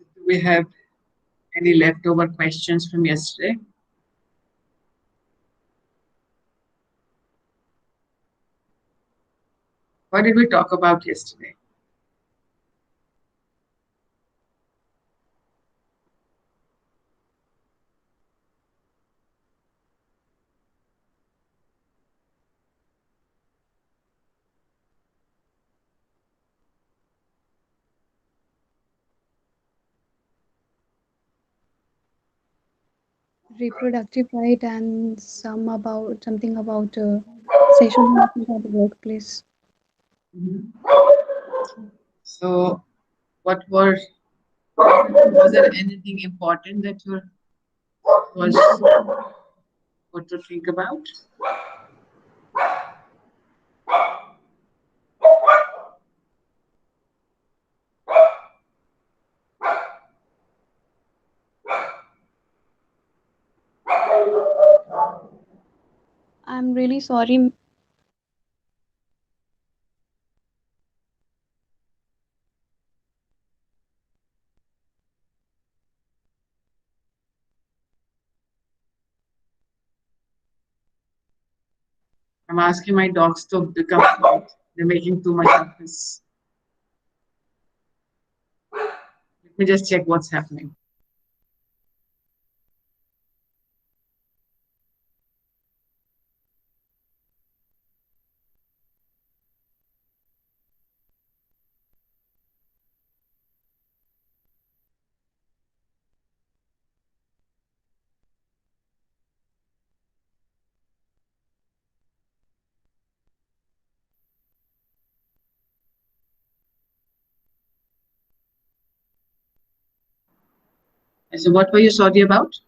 Do we have any leftover questions from yesterday? What did we talk about yesterday? Reproductive right and something about sexual harassment at the workplace. So, was there anything important that was what to think about? I'm really sorry. I'm asking my dogs to become quiet. They're making too much of this. Let me just check what's happening. So, what were you sorry about?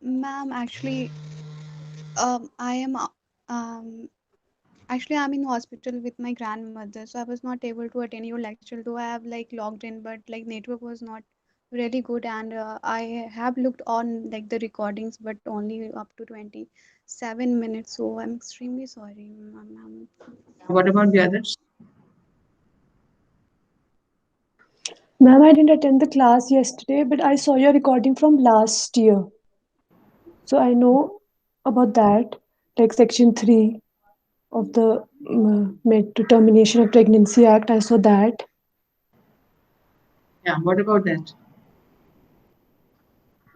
Ma'am, I am actually I'm in hospital with my grandmother, so I was not able to attend your lecture. Though I have like logged in, but like network was not really good, and I have looked on like the recordings, but only up to 27 minutes. So I'm extremely sorry, ma'am. What about the others? Ma'am, I didn't attend the class yesterday, but I saw your recording from last year. So I know about that, like Section 3 of the Termination of Pregnancy Act. I saw that. Yeah, what about that?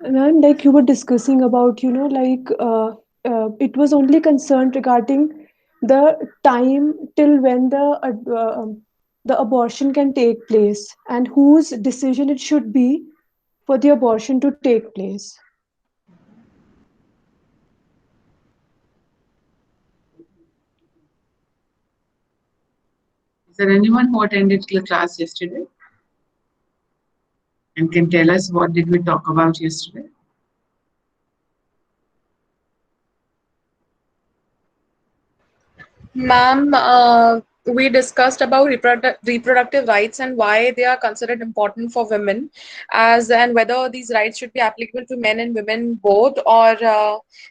Ma'am, like you were discussing about, it was only concerned regarding the time till when the abortion can take place and whose decision it should be for the abortion to take place. Is there anyone who attended the class yesterday and can tell us what did we talk about yesterday? Ma'am, we discussed about reproductive rights and why they are considered important for women, as and whether these rights should be applicable to men and women both. Or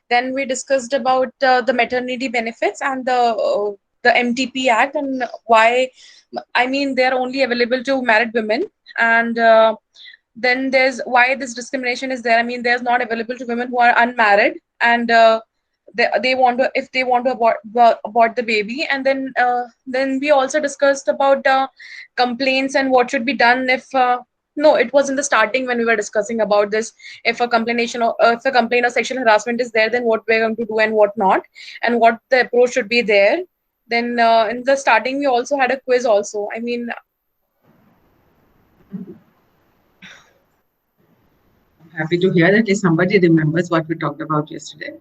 then we discussed about the maternity benefits and the MTP Act, and why, I mean, they are only available to married women. And then there's why this discrimination is there. I mean, there's not available to women who are unmarried, and they want to, if they want to abort the baby. And then we also discussed about complaints and what should be done if no, it was in the starting when we were discussing about this. If a if a complaint of sexual harassment is there, then what we're going to do and what not, and what the approach should be there. Then in the starting we also had a quiz also. I mean, I'm happy to hear that at least somebody remembers what we talked about yesterday.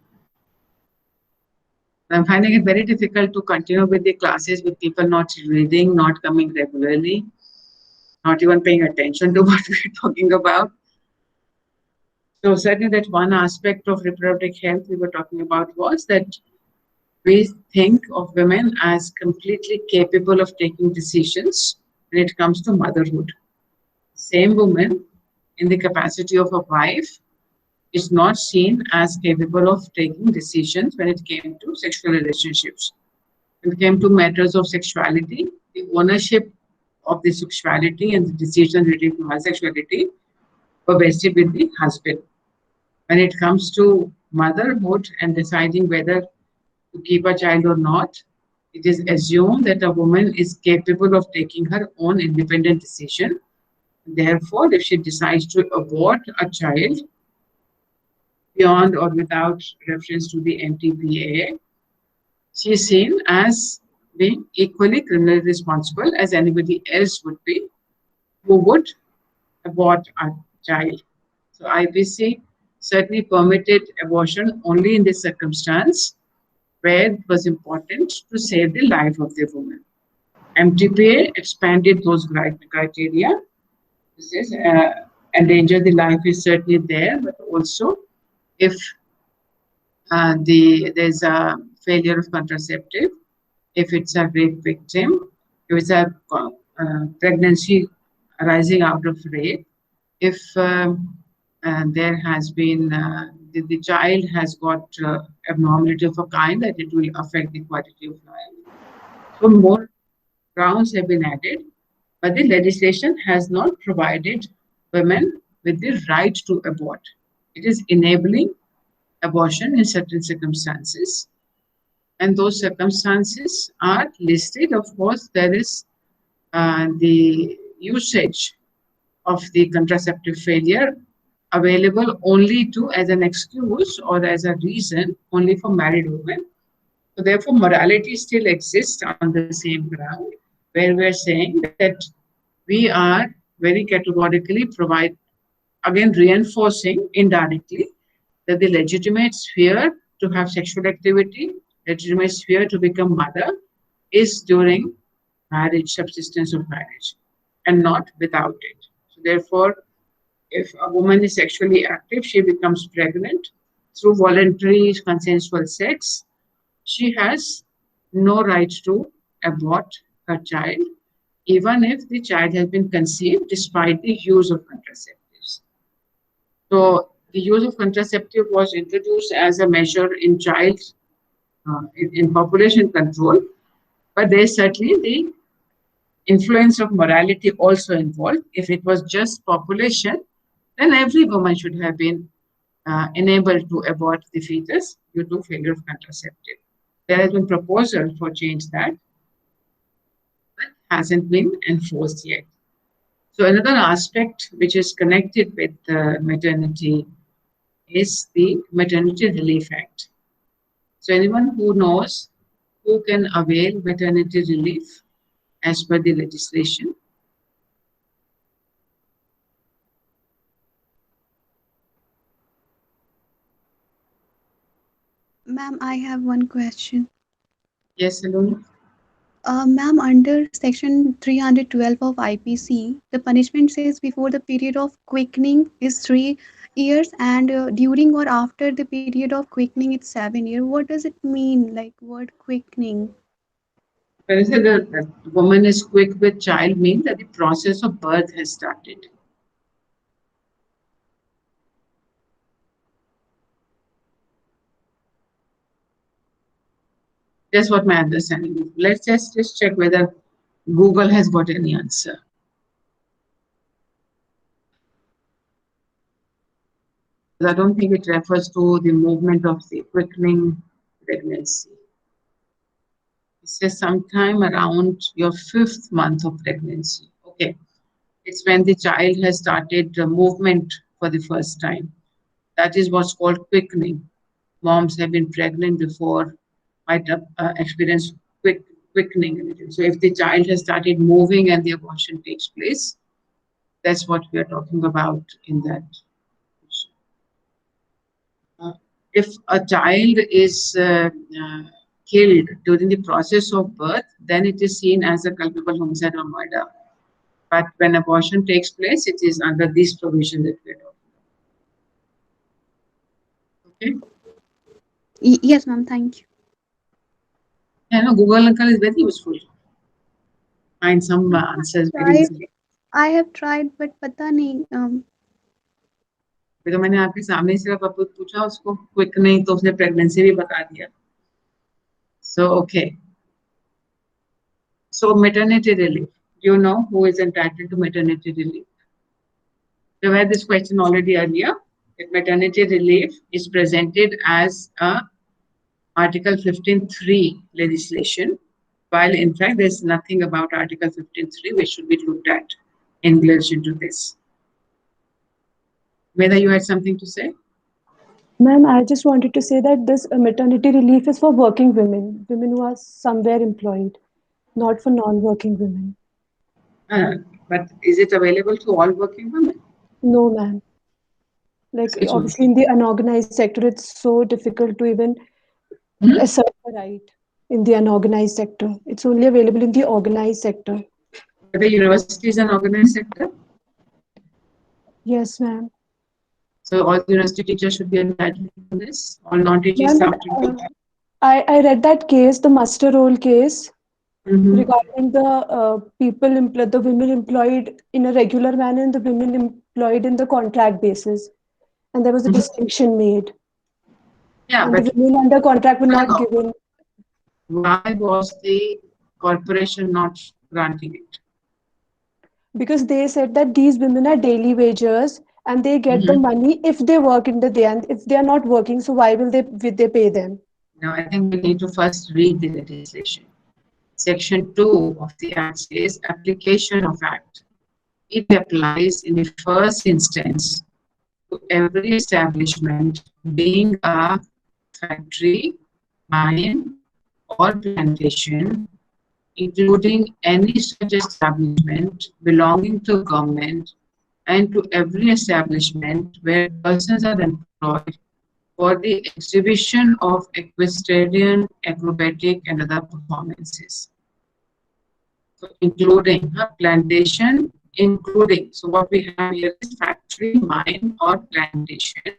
I'm finding it very difficult to continue with the classes with people not reading, not coming regularly, not even paying attention to what we're talking about. So certainly that one aspect of reproductive health we were talking about was that we think of women as completely capable of taking decisions when it comes to motherhood. Same woman in the capacity of a wife is not seen as capable of taking decisions when it came to sexual relationships. When it came to matters of sexuality, the ownership of the sexuality and the decision related to her sexuality were vested with the husband. When it comes to motherhood and deciding whether to keep a child or not, it is assumed that a woman is capable of taking her own independent decision. Therefore, if she decides to abort a child beyond or without reference to the MTPA, she is seen as being equally criminally responsible as anybody else would be who would abort a child. So IPC certainly permitted abortion only in this circumstance where it was important to save the life of the woman. MTPA expanded those criteria. This is endanger the life is certainly there, but also if there's a failure of contraceptive, if it's a rape victim, if it's a pregnancy arising out of rape, if there has been the child has got abnormality of a kind that it will affect the quality of life. So more grounds have been added, but the legislation has not provided women with the right to abort. It is enabling abortion in certain circumstances, and those circumstances are listed. Of course, there is the usage of the contraceptive failure available only to as an excuse or as a reason only for married women. So therefore, morality still exists on the same ground, where we're saying that we are very categorically reinforcing indirectly that the legitimate sphere to have sexual activity, legitimate sphere to become mother is during marriage, subsistence of marriage, and not without it. So therefore, if a woman is sexually active, she becomes pregnant through voluntary consensual sex, she has no right to abort her child, even if the child has been conceived despite the use of contraceptives. So the use of contraceptive was introduced as a measure in child in population control, but there is certainly the influence of morality also involved. If it was just population, then every woman should have been enabled to abort the fetus due to failure of contraceptive. There has been proposal for change that, but hasn't been enforced yet. So another aspect which is connected with maternity is the Maternity Relief Act. So anyone who knows who can avail maternity relief as per the legislation? Ma'am, I have one question. Yes, Saloni? Ma'am, under section 312 of IPC, the punishment says before the period of quickening is 3 years and during or after the period of quickening it's 7 years. What does it mean, like word quickening? When I say that the woman is quick with child, means that the process of birth has started. That's what my understanding is. Let's just check whether Google has got any answer. I don't think it refers to the movement of the quickening pregnancy. It says sometime around your 5th month of pregnancy. Okay. It's when the child has started the movement for the first time. That is what's called quickening. Moms have been pregnant before, might experience quickening. So if the child has started moving and the abortion takes place, that's what we are talking about in that. If a child is killed during the process of birth, then it is seen as a culpable homicide or murder. But when abortion takes place, it is under this provision that we are talking about. Okay? Yes, ma'am, thank you. Yeah, no, Google Uncle is very useful. Find some answers very easily. I have tried, but पता नहीं. तो मैंने आपके सामने सिर्फ पूछा उसको quick नहीं तो उसने प्रेगनेंसी भी बता दिया. So okay. So maternity relief. You know who is entitled to maternity relief? We've had this question already earlier. That maternity relief is presented as a Article 15.3 legislation, while in fact there's nothing about Article 15.3 which should be looked at in relation to this. Whether you had something to say? Ma'am, I just wanted to say that this maternity relief is for working women, women who are somewhere employed, not for non-working women. Uh, but is it available to all working women? No, ma'am. Like Which one? obviously in the unorganized sector, it's so difficult to even Hmm? assert the right in the unorganized sector. It's only available in the organized sector. But the university is an organized sector, Yes, ma'am. so all university teachers should be entitled to this. All non-teaching Ma'am, staff should be. I read that case, the muster roll case, Mhm. regarding the the women employed in a regular manner and the women employed in the contract basis. And there was a Mhm. distinction made. Yeah, And the but women under contract were not no. given Why was the corporation not granting it? because they said that these women are daily wagers and they get the Mhm. money if they work in the day. And if they are not working, so why will they pay them? Now, I think we need to first read the legislation. Section 2 of the Act says application of Act. It applies in the first instance to every establishment being a factory, mine, or plantation, including any such establishment belonging to government, and to every establishment where persons are employed for the exhibition of equestrian, acrobatic, and other performances. So including plantation, including. So what we have here is factory, mine, or plantation.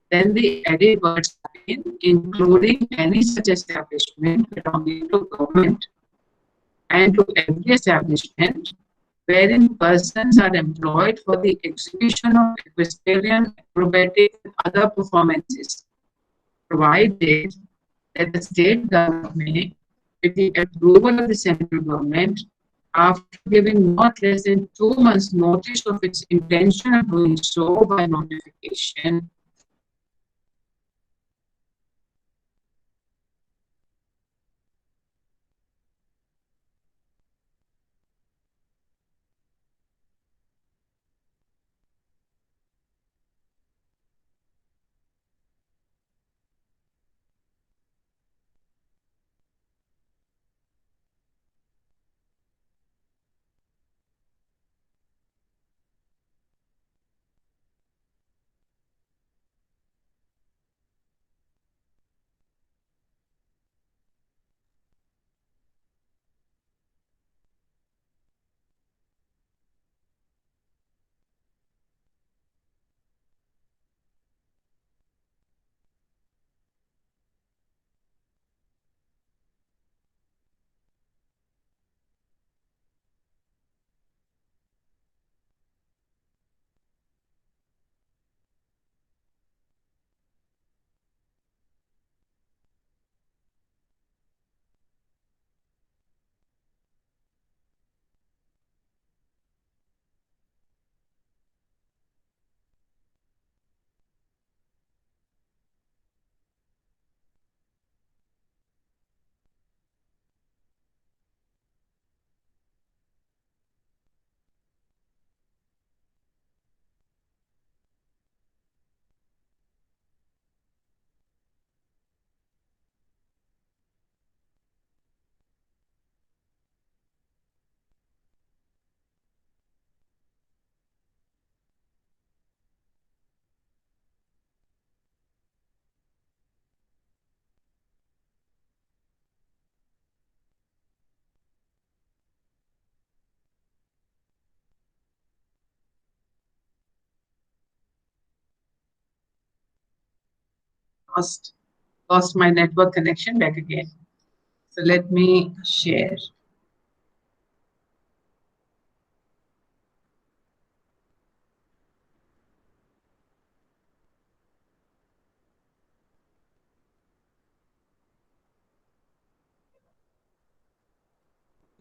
Then the added words are in, including any such establishment belonging to government, and to every establishment wherein persons are employed for the exhibition of equestrian, acrobatic, and other performances, provided that the state government, with the approval of the central government, after giving not less than 2 months' notice of its intention of doing so by notification, lost lost my network connection back again. So let me share.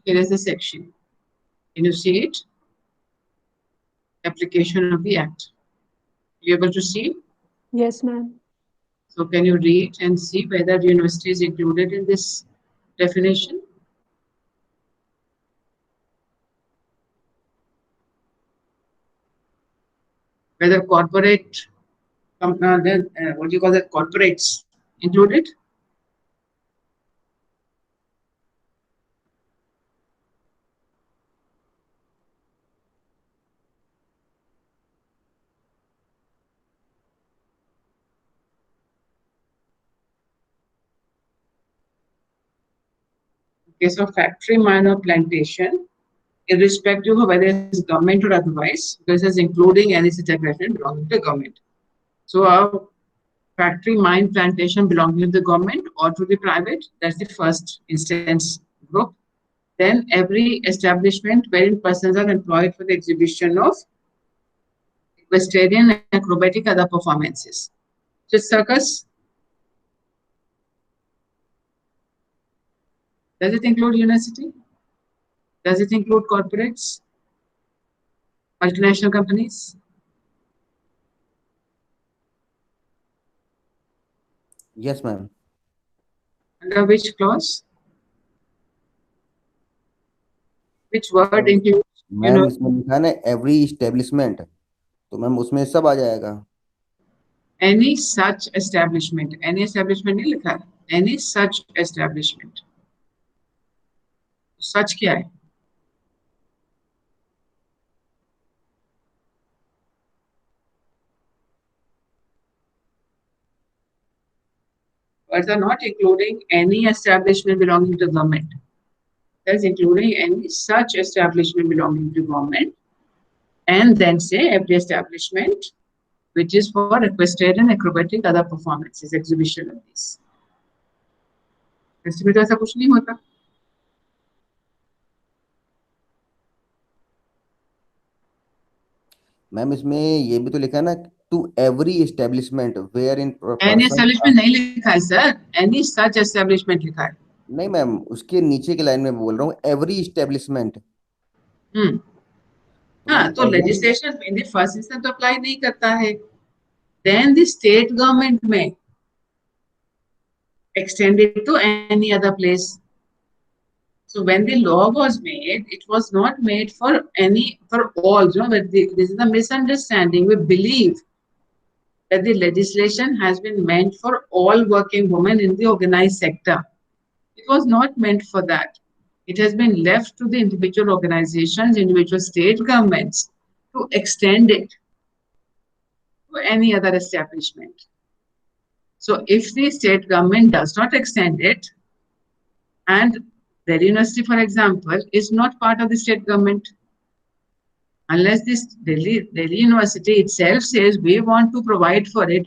Here is the section. Can you see it? Application of the Act. You able to see? Yes, ma'am. So can you read and see whether the university is included in this definition? Whether corporate, what do you call that, corporates included? In case of factory, mine or plantation, irrespective of whether it's government or otherwise, this is including any such aggression belonging to the government. So our factory, mine, plantation belonging to the government or to the private, that's the first instance group. Then every establishment wherein persons are employed for the exhibition of equestrian, acrobatic, other performances. So circus, does it include university? Does it include corporates? Multinational companies? Yes, ma'am. Under which clause? Which word includes? Ma'am इसमें लिखा है ना every establishment, तो ma'am उसमें सब आ जाएगा. Any such establishment. Any establishment नहीं लिखा है. Any such establishment. Such क्या है? Words are not including any establishment belonging to government. That's including any such establishment belonging to government, and then say every establishment which is for equestrian, acrobatic, other performances, exhibition of these. इसमें तो ऐसा कुछ नहीं होता. Ma'am इसमें ये भी तो लिखा है ना, to every establishment where in Any establishment नहीं लिखा है सर. Any such establishment लिखा है. नहीं मैम, उसके नीचे की लाइन में बोल रहा हूँ एवरी एस्टेब्लिशमेंट. हाँ, तो legislation in the first instance तो अप्लाई नहीं करता है. Then the state government may extend it to any other place. So when the law was made, it was not made for all. You know, but this is a misunderstanding. We believe that the legislation has been meant for all working women in the organized sector. It was not meant for that. It has been left to the individual organizations, individual state governments to extend it to any other establishment. So if the state government does not extend it, and Delhi University, for example, is not part of the state government, unless this Delhi University itself says we want to provide for it,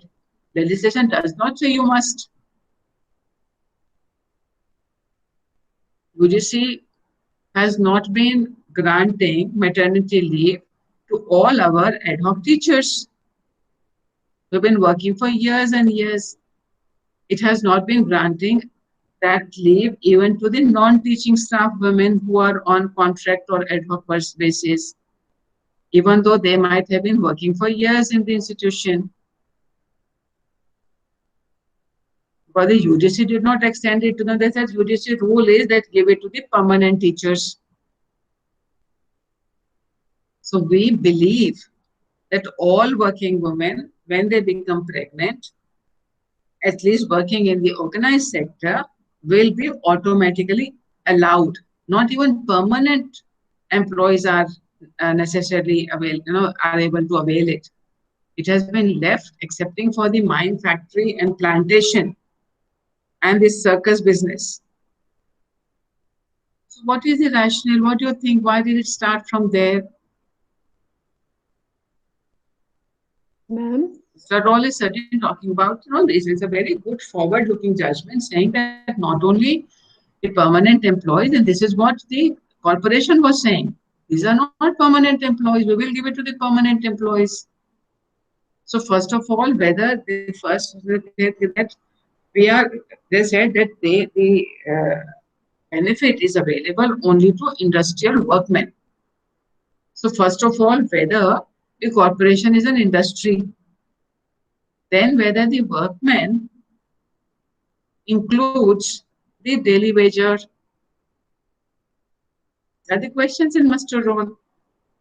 legislation does not say you must. UGC has not been granting maternity leave to all our ad hoc teachers. We've been working for years and years. It has not been granting that leave even to the non-teaching staff women who are on contract or ad hoc basis, even though they might have been working for years in the institution. But the UGC did not extend it to them. They said UGC rule is that give it to the permanent teachers. So we believe that all working women, when they become pregnant, at least working in the organized sector, will be automatically allowed. Not even permanent employees are necessarily are able to avail it. It has been left, excepting for the mine, factory, and plantation, and this circus business. So what is the rationale? What do you think? Why did it start from there? Ma'am? Mr. Roll is certainly talking about, this is a very good forward-looking judgment saying that not only the permanent employees, and this is what the corporation was saying, these are not permanent employees, we will give it to the permanent employees. So first of all, whether the first that they said that the benefit is available only to industrial workmen. So first of all, whether the corporation is an industry, then whether the workman includes the daily wager. Are the questions in muster roll.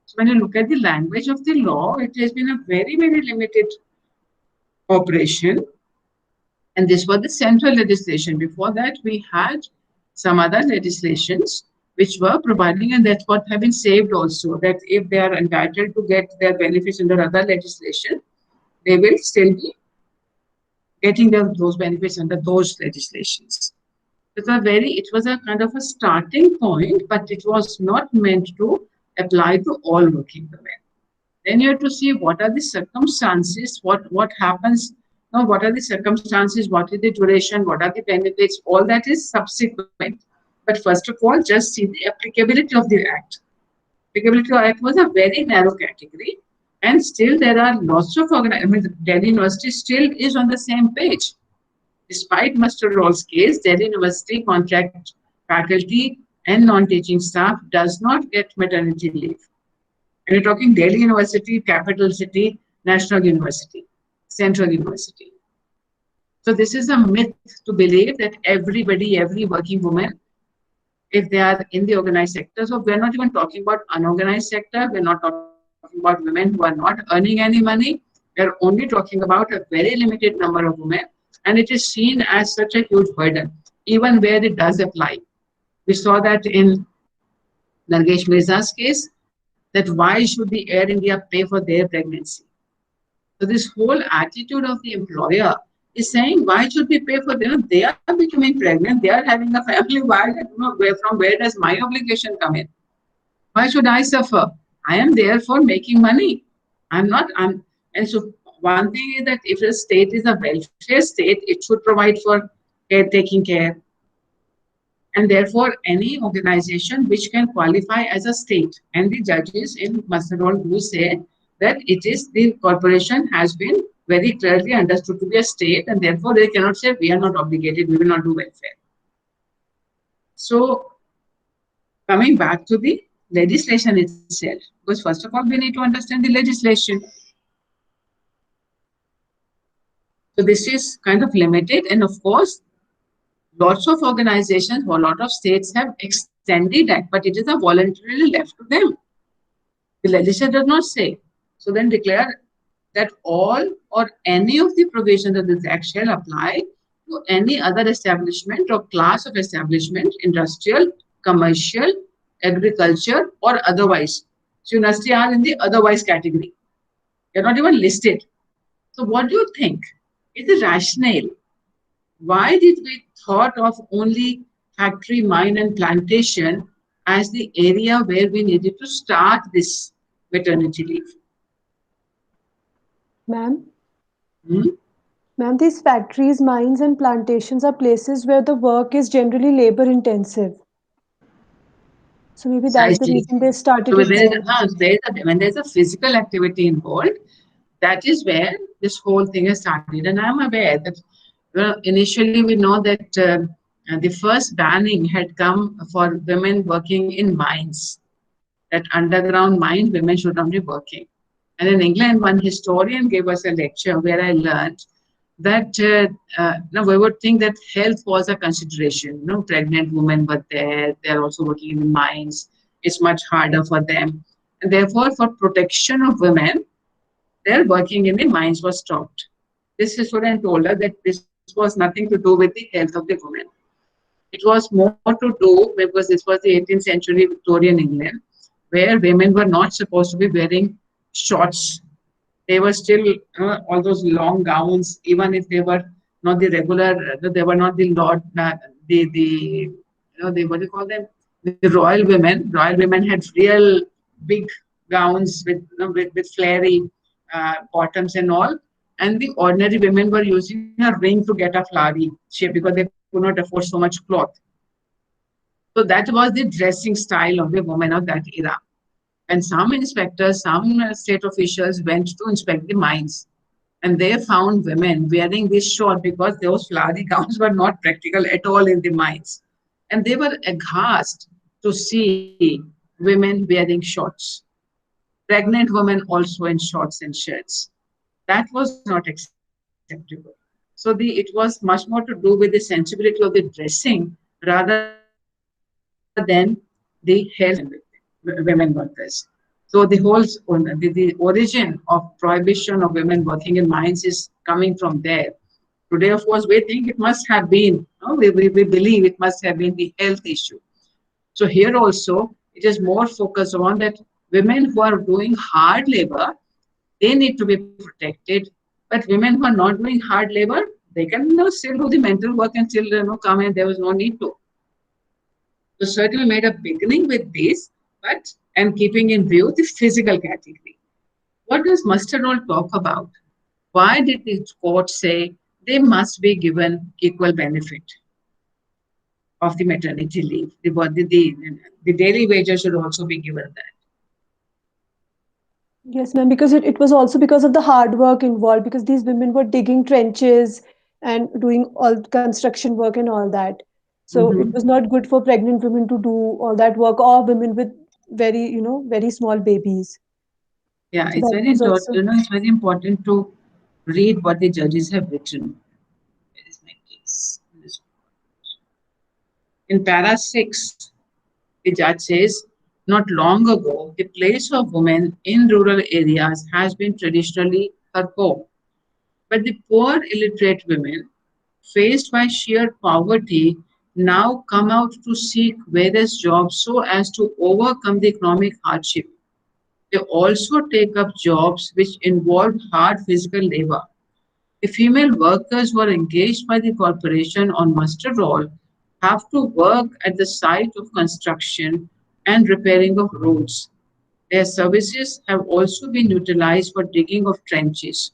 So when you look at the language of the law, it has been a very, very limited operation. And this was the central legislation. Before that, we had some other legislations which were providing, and that's what have been saved also, that if they are entitled to get their benefits under other legislation, they will still be getting those benefits under those legislations. It was a kind of a starting point, but it was not meant to apply to all working women. Then you have to see what are the circumstances, what happens, now what are the circumstances, what is the duration, what are the benefits, all that is subsequent. But first of all, just see the applicability of the Act. Applicability of the Act was a very narrow category, and still there are lots of organizations. Delhi University still is on the same page. Despite Mr. Roll's case, Delhi University contract faculty and non-teaching staff does not get maternity leave. And you're talking Delhi University, capital city, national university, central university. So this is a myth to believe that everybody, every working woman, if they are in the organized sector, so we're not even talking about unorganized sector, we're not talking about women who are not earning any money, we're only talking about a very limited number of women, and it is seen as such a huge burden, even where it does apply. We saw that in Nargesh Mirza's case, that why should the Air India pay for their pregnancy? So this whole attitude of the employer is saying, why should we pay for them? They are becoming pregnant, they are having a family, from where does my obligation come in? Why should I suffer? I am there for making money. And so one thing is that if a state is a welfare state, it should provide for taking care. And therefore, any organization which can qualify as a state, and the judges in Mr. Roll do say that it is the corporation has been very clearly understood to be a state, and therefore they cannot say we are not obligated, we will not do welfare. So coming back to the legislation itself, because first of all we need to understand the legislation. So this is kind of limited, and of course lots of organizations or a lot of states have extended that, but it is a voluntarily left to them. The legislature does not say. So then declare that all or any of the provisions of this Act shall apply to any other establishment or class of establishment, industrial, commercial, agriculture, or otherwise. So university are in the otherwise category. They're not even listed. So what do you think is the rationale? Why did we thought of only factory, mine, and plantation as the area where we needed to start this maternity leave? Ma'am? Ma'am, these factories, mines, and plantations are places where the work is generally labor intensive. So maybe that's the reason they started so it there. when there's a physical activity involved, that is where this whole thing has started. And I'm aware that initially we know that the first banning had come for women working in mines, that underground mine women should not be working. And in England, one historian gave us a lecture where I learned that we would think that health was a consideration. Pregnant women were there, they're also working in the mines, it's much harder for them. And therefore, for protection of women, their working in the mines was stopped. This historian told us that this was nothing to do with the health of the women. It was more to do, because this was the 18th century Victorian England, where women were not supposed to be wearing shorts. They were still all those long gowns, even if they were not the regular, they were not the what do you call them? The royal women. Royal women had real big gowns with flary bottoms and all. And the ordinary women were using a ring to get a flowery shape because they could not afford so much cloth. So that was the dressing style of the women of that era. And some inspectors, some state officials went to inspect the mines, and they found women wearing this short because those flowery gowns were not practical at all in the mines. And they were aghast to see women wearing shorts. pregnant women also in shorts and shirts. That was not acceptable. So it was much more to do with the sensibility of the dressing rather than the health of women workers. So the origin of prohibition of women working in mines is coming from there. Today, of course, we think it must have been, we believe it must have been the health issue. So here also, it is more focused on that women who are doing hard labor, they need to be protected. But women who are not doing hard labor, they can still do the mental work and still come, and there was no need to. So certainly made a beginning with this, but and keeping in view the physical category. What does Muster Roll talk about? Why did the court say they must be given equal benefit of the maternity leave? The daily wages should also be given that. Yes, ma'am, because it was also because of the hard work involved, because these women were digging trenches and doing all construction work and all that. So it was not good for pregnant women to do all that work, or women with very small babies. Yeah, So it's that very was important. also, It's very important to read what the judges have written. Where is my case? In para 6, the judge says, not long ago, the place of women in rural areas has been traditionally her home. But the poor illiterate women, faced by sheer poverty, now come out to seek various jobs so as to overcome the economic hardship. They also take up jobs which involve hard physical labor. The female workers who are engaged by the corporation on muster roll have to work at the site of construction and repairing of roads. Their services have also been utilized for digging of trenches.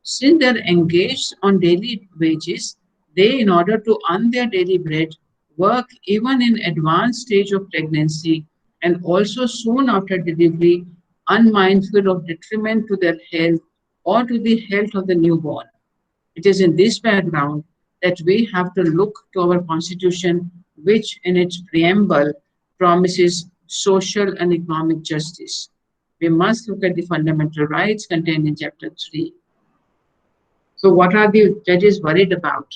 Since they are engaged on daily wages, they, in order to earn their daily bread, work even in advanced stage of pregnancy and also soon after delivery, unmindful of detriment to their health or to the health of the newborn. It is in this background that we have to look to our Constitution, which in its preamble promises social and economic justice. We must look at the fundamental rights contained in Chapter 3. So, what are the judges worried about?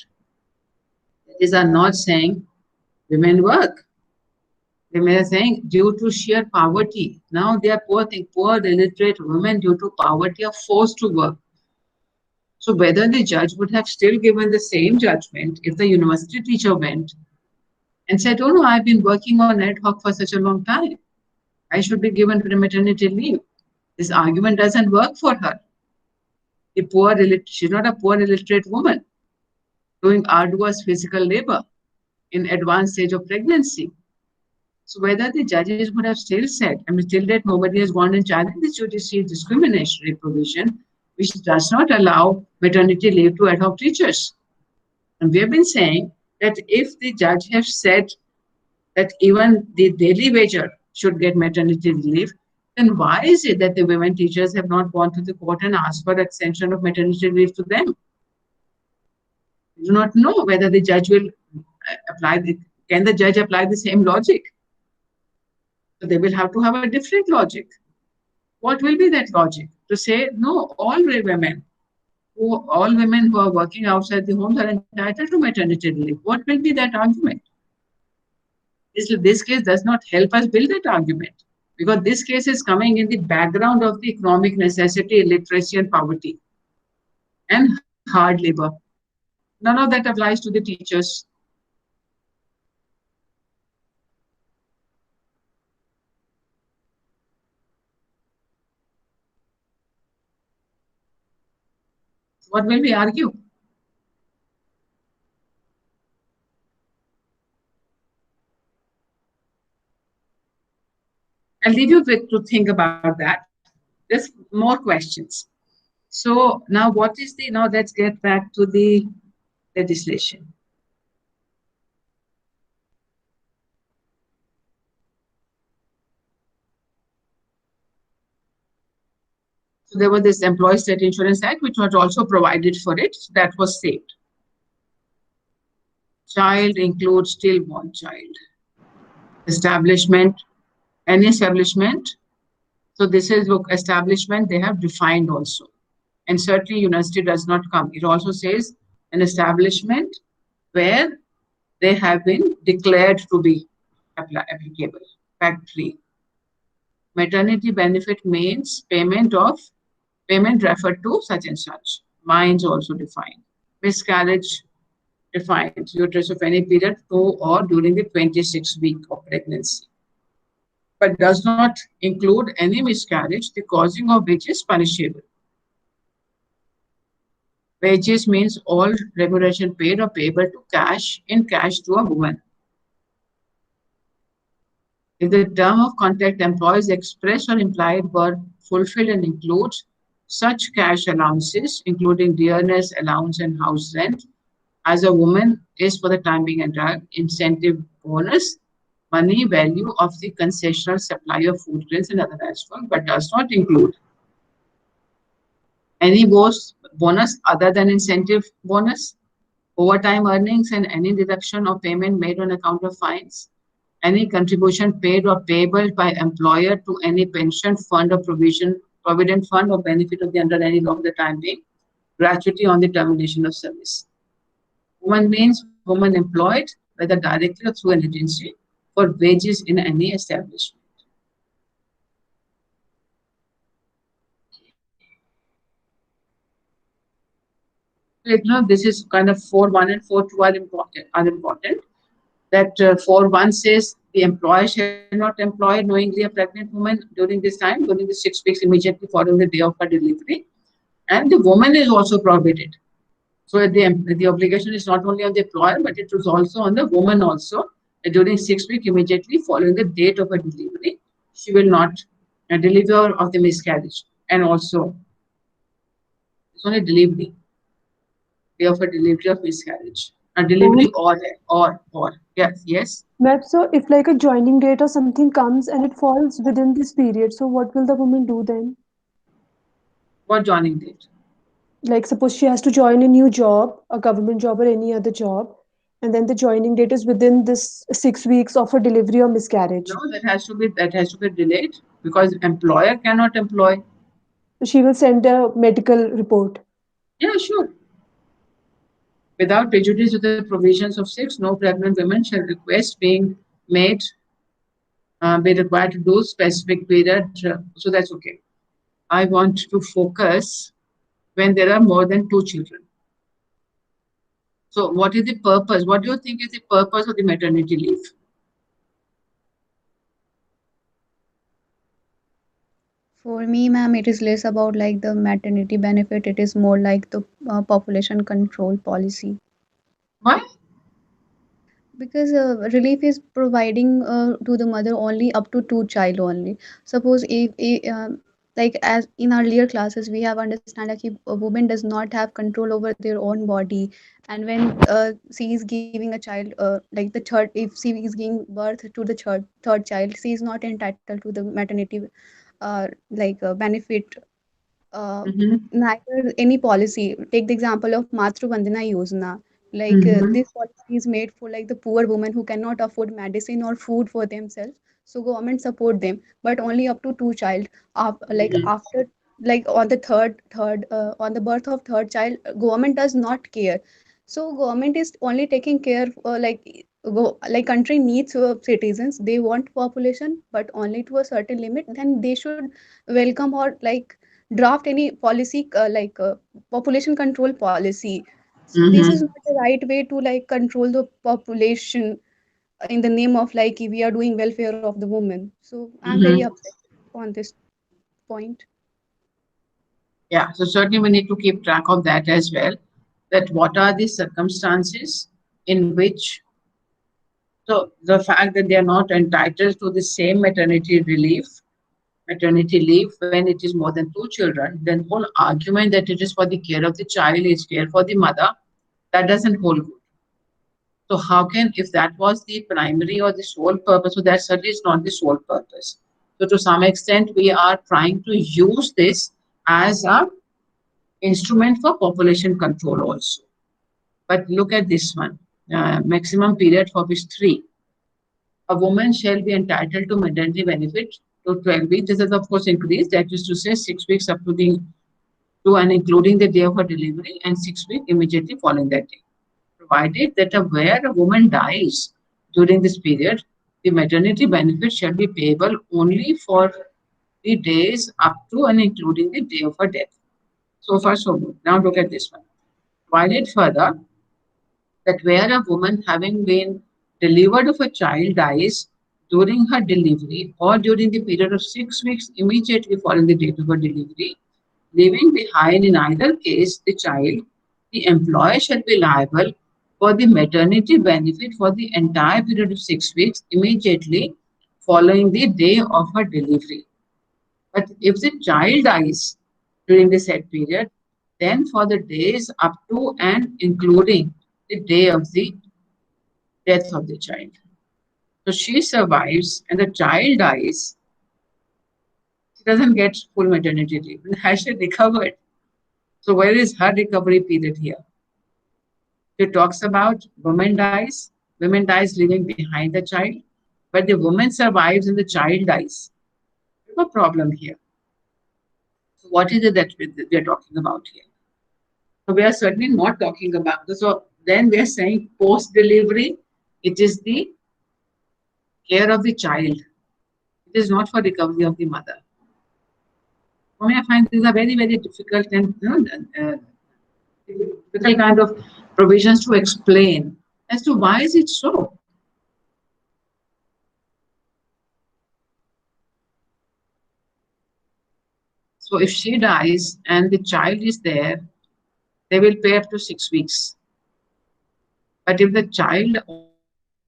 Judges are not saying women work. Women are saying due to sheer poverty. Now they are poor illiterate women due to poverty are forced to work. So whether the judge would have still given the same judgment if the university teacher went and said, oh no, I've been working on ad hoc for such a long time. I should be given maternity leave. This argument doesn't work for her. She's not a poor illiterate woman doing arduous physical labor in advanced stage of pregnancy. So whether the judges would have still said, I mean, till that nobody has gone and challenged the judicial discriminatory provision, which does not allow maternity leave to ad hoc teachers. And we have been saying that if the judge has said that even the daily wager should get maternity leave, then why is it that the women teachers have not gone to the court and asked for extension of maternity leave to them? We do not know whether the judge will can the judge apply the same logic? So they will have to have a different logic. What will be that logic? To say, no, all women who are working outside the home are entitled to maternity leave. What will be that argument? This case does not help us build that argument, because this case is coming in the background of the economic necessity, illiteracy, and poverty, and hard labor. None of that applies to the teachers. What will we argue? I'll leave you to think about that. There's more questions. So now what is now let's get back to the legislation. So there was this Employee State Insurance Act, which was also provided for it. So that was saved. Child includes stillborn child. Establishment, any establishment So this is look establishment they have defined also. And certainly university does not come. It also says an establishment where they have been declared to be applicable. Fact 3. Maternity benefit means payment referred to such and such. Mines also defined. Miscarriage defined uterus of any period to or during the 26th week of pregnancy, but does not include any miscarriage, the causing of which is punishable. Wages means all remuneration paid or payable to in cash to a woman. If the term of contract employees express or implied were fulfilled and includes such cash allowances, including dearness allowance and house rent, as a woman is for the time being entitled, incentive bonus, money value of the concessional supply of food grains and other asphalt, but does not include any bonus other than incentive bonus, overtime earnings, and any deduction or payment made on account of fines, any contribution paid or payable by employer to any pension fund or provident fund or benefit of the under any law of the time being, gratuity on the termination of service. Woman means woman employed, whether directly or through an agency, for wages in any establishment. This is kind of 4.1 and 4.2 are important. That 4.1 says the employer shall not employ knowingly a pregnant woman during this time, during the 6 weeks immediately following the day of her delivery. And the woman is also prohibited. So the obligation is not only on the employer, but it is also on the woman also. During 6 weeks immediately following the date of her delivery, she will not deliver of the miscarriage. And also, it's only delivery, day of a delivery of miscarriage. A delivery or. Yes. Ma'am, so if like a joining date or something comes and it falls within this period, so what will the woman do then? What joining date? Like suppose she has to join a new job, a government job or any other job, and then the joining date is within this 6 weeks of her delivery or miscarriage. No, that has to be delayed because employer cannot employ. So she will send a medical report. Yeah, sure. Without prejudice to the provisions of 6, no pregnant women shall request being made be required to do specific period. So that's okay. I want to focus when there are more than 2 children. So what is the purpose? What do you think is the purpose of the maternity leave? For me, ma'am, it is less about like the maternity benefit. It is more like the population control policy. Why? Because relief is providing to the mother only up to 2 child only. Suppose if like as in earlier classes we have understand that if a woman does not have control over their own body, and when she is giving a child like the third, if she is giving birth to the third child, she is not entitled to the maternity benefit. Neither any policy. Take the example of Matru Vandana Yojana. This policy is made for like the poor women who cannot afford medicine or food for themselves. So government support them, but only up to 2 child. After on the on the birth of third child, government does not care. So government is only taking care like country needs citizens. They want population, but only to a certain limit. Then they should welcome or like draft any policy population control policy. So this is not the right way to like control the population in the name of like we are doing welfare of the woman. So I'm very upset on this point. Yeah, so certainly we need to keep track of that as well, that what are the circumstances in which, so the fact that they are not entitled to the same maternity leave when it is more than 2 children, then whole argument that it is for the care of the child, is care for the mother, that doesn't hold good. So how can, if that was the primary or the sole purpose, so that certainly is not the sole purpose. So to some extent, we are trying to use this as a instrument for population control also. But look at this one, maximum period for which 3. A woman shall be entitled to maternity benefit to 12 weeks. This is of course increased. That is to say 6 weeks up to and including the day of her delivery and 6 weeks immediately following that day. Provided that where a woman dies during this period, the maternity benefit shall be payable only for the days up to and including the day of her death. So far, so good. Now look at this one. Provided further that where a woman having been delivered of a child dies during her delivery or during the period of 6 weeks immediately following the date of her delivery, leaving behind in either case the child, the employer shall be liable for the maternity benefit for the entire period of 6 weeks immediately following the day of her delivery. But if the child dies during the said period, then for the days up to and including the day of the death of the child. So she survives and the child dies, she doesn't get full maternity leave. Has she recovered? So where is her recovery period here? She talks about woman dies leaving behind the child, but the woman survives and the child dies. There's a problem here. So what is it that we are talking about here? So we are certainly not talking about this. So then we are saying post-delivery, it is the care of the child. It is not for recovery of the mother. For me, I find these are very, very difficult and difficult kind of provisions to explain as to why is it so. So if she dies and the child is there, they will pay up to 6 weeks. But if the child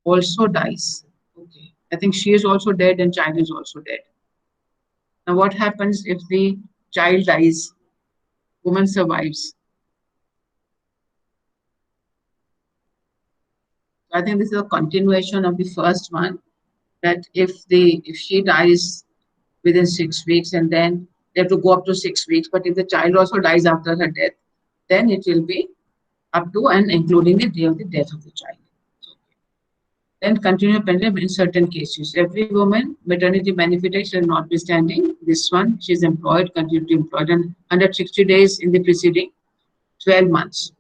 also dies, okay, I think she is also dead and child is also dead. Now what happens if the child dies, woman survives? I think this is a continuation of the first one, that if she dies within 6 weeks and then they have to go up to 6 weeks, but if the child also dies after her death, then it will be up to and including the day of the death of the child. Then continue pending in certain cases. Every woman, maternity benefit shall not be standing. This one, she is employed, continue to employed, and 160 days in the preceding 12 months.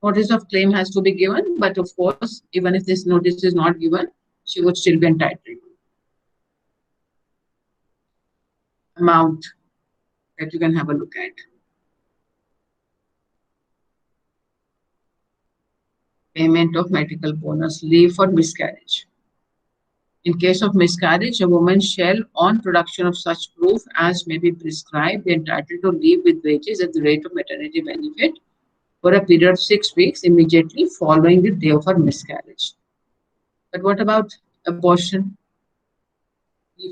Notice of claim has to be given, but of course, even if this notice is not given, she would still be entitled. Amount that you can have a look at. Payment of medical bonus, leave for miscarriage. In case of miscarriage, a woman shall, on production of such proof as may be prescribed, be entitled to leave with wages at the rate of maternity benefit for a period of 6 weeks immediately following the day of her miscarriage. But what about abortion?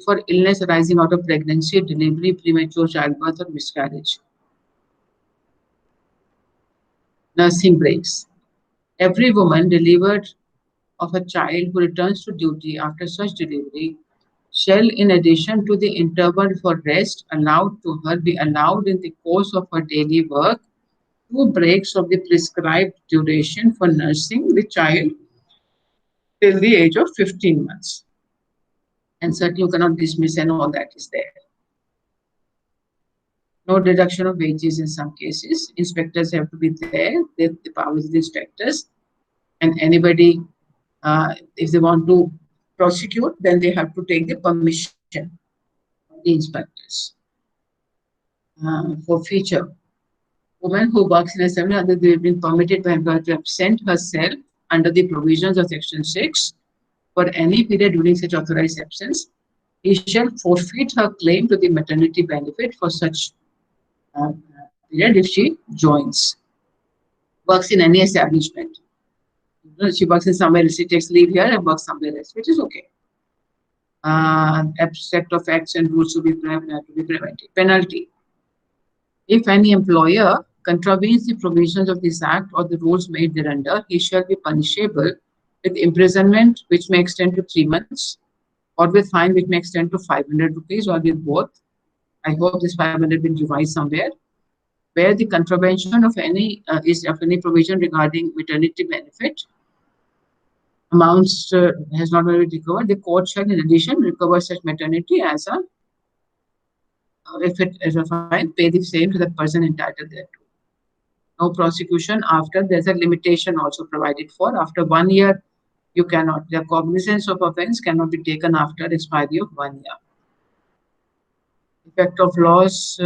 For illness arising out of pregnancy, delivery, premature childbirth, or miscarriage. Nursing breaks. Every woman delivered of a child who returns to duty after such delivery shall, in addition to the interval for rest allowed to her, be allowed in the course of her daily work 2 breaks of the prescribed duration for nursing the child till the age of 15 months. And certainly you cannot dismiss, and all that is there. No deduction of wages in some cases. Inspectors have to be there, the powers of the inspectors, and anybody, if they want to prosecute, then they have to take the permission of the inspectors. For feature, woman who works in assembly under they have been permitted by employer to absent herself under the provisions of Section 6 for any period during such authorized absence, he shall forfeit her claim to the maternity benefit for such period if she joins. Works in any establishment. She works in somewhere else, she takes leave here and works somewhere else, which is okay. Abstract of acts and rules to be prevented. Penalty. If any employer contravenes the provisions of this act or the rules made thereunder, he shall be punishable with imprisonment, which may extend to 3 months, or with fine, which may extend to 500 rupees, or with both. I hope this 500 been revised somewhere. Where the contravention of any provision regarding maternity benefit amounts has not been recovered, the court shall in addition recover such maternity as a if it is a fine, pay the same to the person entitled thereto. No prosecution after. There's a limitation also provided for. After 1 year, you cannot. The cognizance of offence cannot be taken after expiry of 1 year. Effect of laws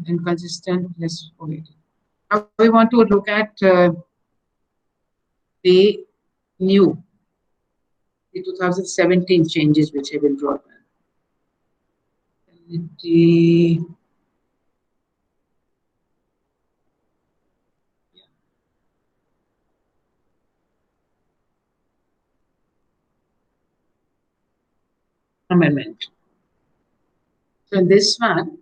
inconsistent. Let's wait. Now we want to look at the new, the 2017 changes which have been brought in. The amendment. So in this one,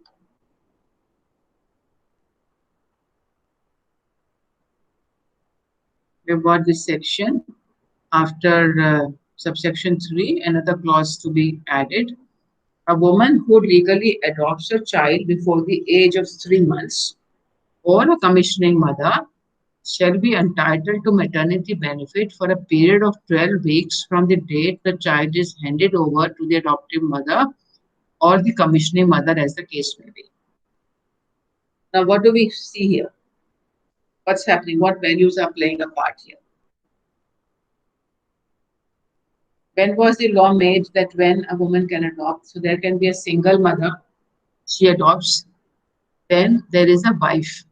we've got this section. After subsection 3, another clause to be added. A woman who legally adopts a child before the age of 3 months or a commissioning mother shall be entitled to maternity benefit for a period of 12 weeks from the date the child is handed over to the adoptive mother or the commissioning mother, as the case may be. Now, what do we see here? What's happening? What values are playing a part here? When was the law made that when a woman can adopt? So there can be a single mother, she adopts, then there is a wife.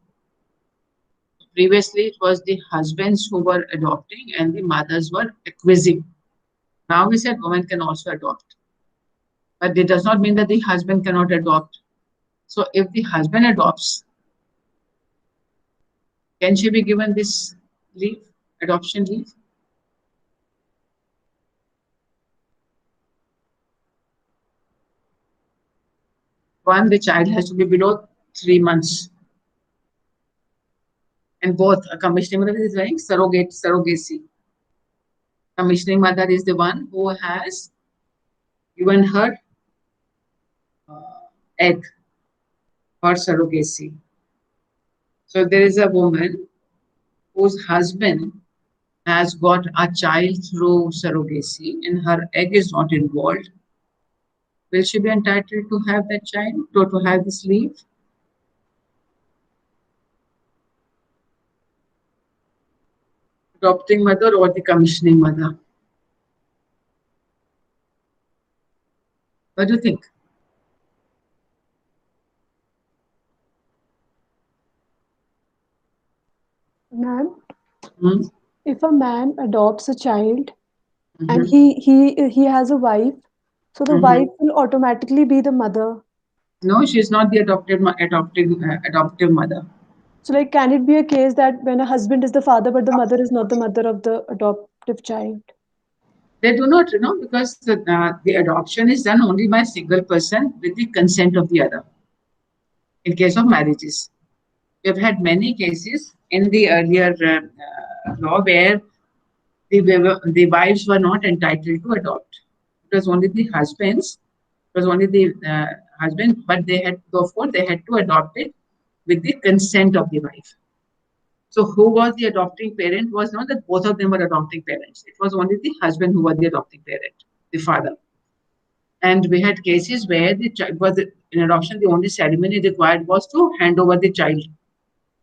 Previously, it was the husbands who were adopting and the mothers were acquiescing. Now we said women can also adopt. But it does not mean that the husband cannot adopt. So if the husband adopts, can she be given this leave, adoption leave? One, the child has to be below 3 months. And both, a commissioning mother is doing surrogacy. Commissioning mother is the one who has given her egg for surrogacy. So there is a woman whose husband has got a child through surrogacy and her egg is not involved. Will she be entitled to have that child, to have this leave? Adopting mother or the commissioning mother? What do you think? Ma'am, Hmm? if a man adopts a child and Mhm. he has a wife, so the Mhm. wife will automatically be the mother. No, she's not the adoptive mother. So, like, can it be a case that when a husband is the father, but the mother is not the mother of the adoptive child? They do not, because the adoption is done only by a single person with the consent of the other. In case of marriages, we have had many cases in the earlier law where the wives were not entitled to adopt. It was only the husbands. It was only the husband, but therefore they had to adopt it with the consent of the wife. So who was the adopting parent was not that both of them were adopting parents. It was only the husband who was the adopting parent, the father. And we had cases where the child was in adoption, the only ceremony required was to hand over the child.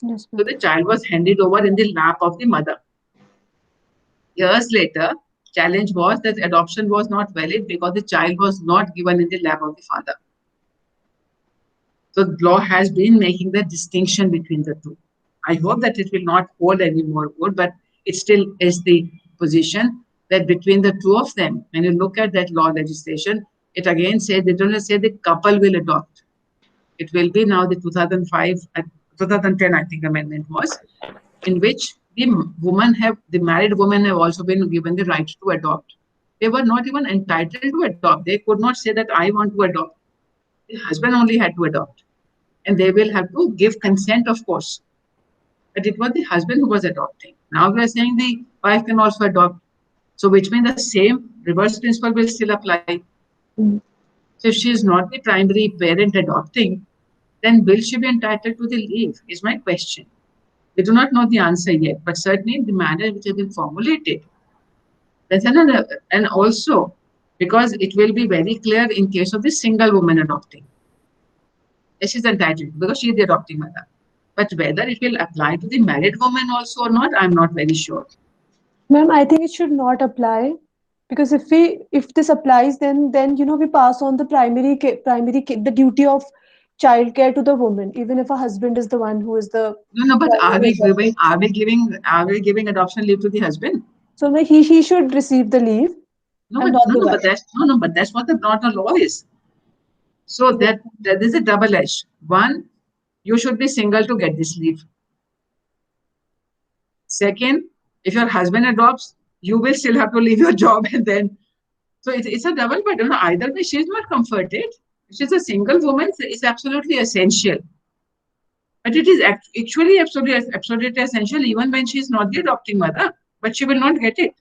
Yes, So ma'am. the child was handed over in the lap of the mother. Years later, challenge was that adoption was not valid because the child was not given in the lap of the father. So the law has been making the distinction between the two. I hope that it will not hold any more good, but it still is the position that between the two of them, when you look at that law legislation, it again says, they don't say the couple will adopt. It will be now the 2005, 2010, I think, amendment was, in which the married women have also been given the right to adopt. They were not even entitled to adopt. They could not say that I want to adopt. The husband only had to adopt. And they will have to give consent, of course. But it was the husband who was adopting. Now we are saying the wife can also adopt. So which means the same reverse principle will still apply. Mm. So if she is not the primary parent adopting, then will she be entitled to the leave? Is my question. We do not know the answer yet, but certainly the manner which has been formulated. That's another, and also because it will be very clear in case of the single woman adopting. She's entitled because she is the adopting mother. But whether it will apply to the married woman also or not, I'm not very sure. Ma'am, I think it should not apply because if this applies, then we pass on the the duty of childcare to the woman, even if a husband is the one who is the No, no, but primary adopter. are we giving adoption leave to the husband? So he should receive the leave No, and but not the wife. but that's what the not a law is. So that is a double edge. One, you should be single to get this leave. Second, if your husband adopts, you will still have to leave your job and then. So it's a double burden. Either way, she's not comforted. If she's a single woman, it's absolutely essential. But it is actually absolutely essential even when she's not the adopting mother, but she will not get it.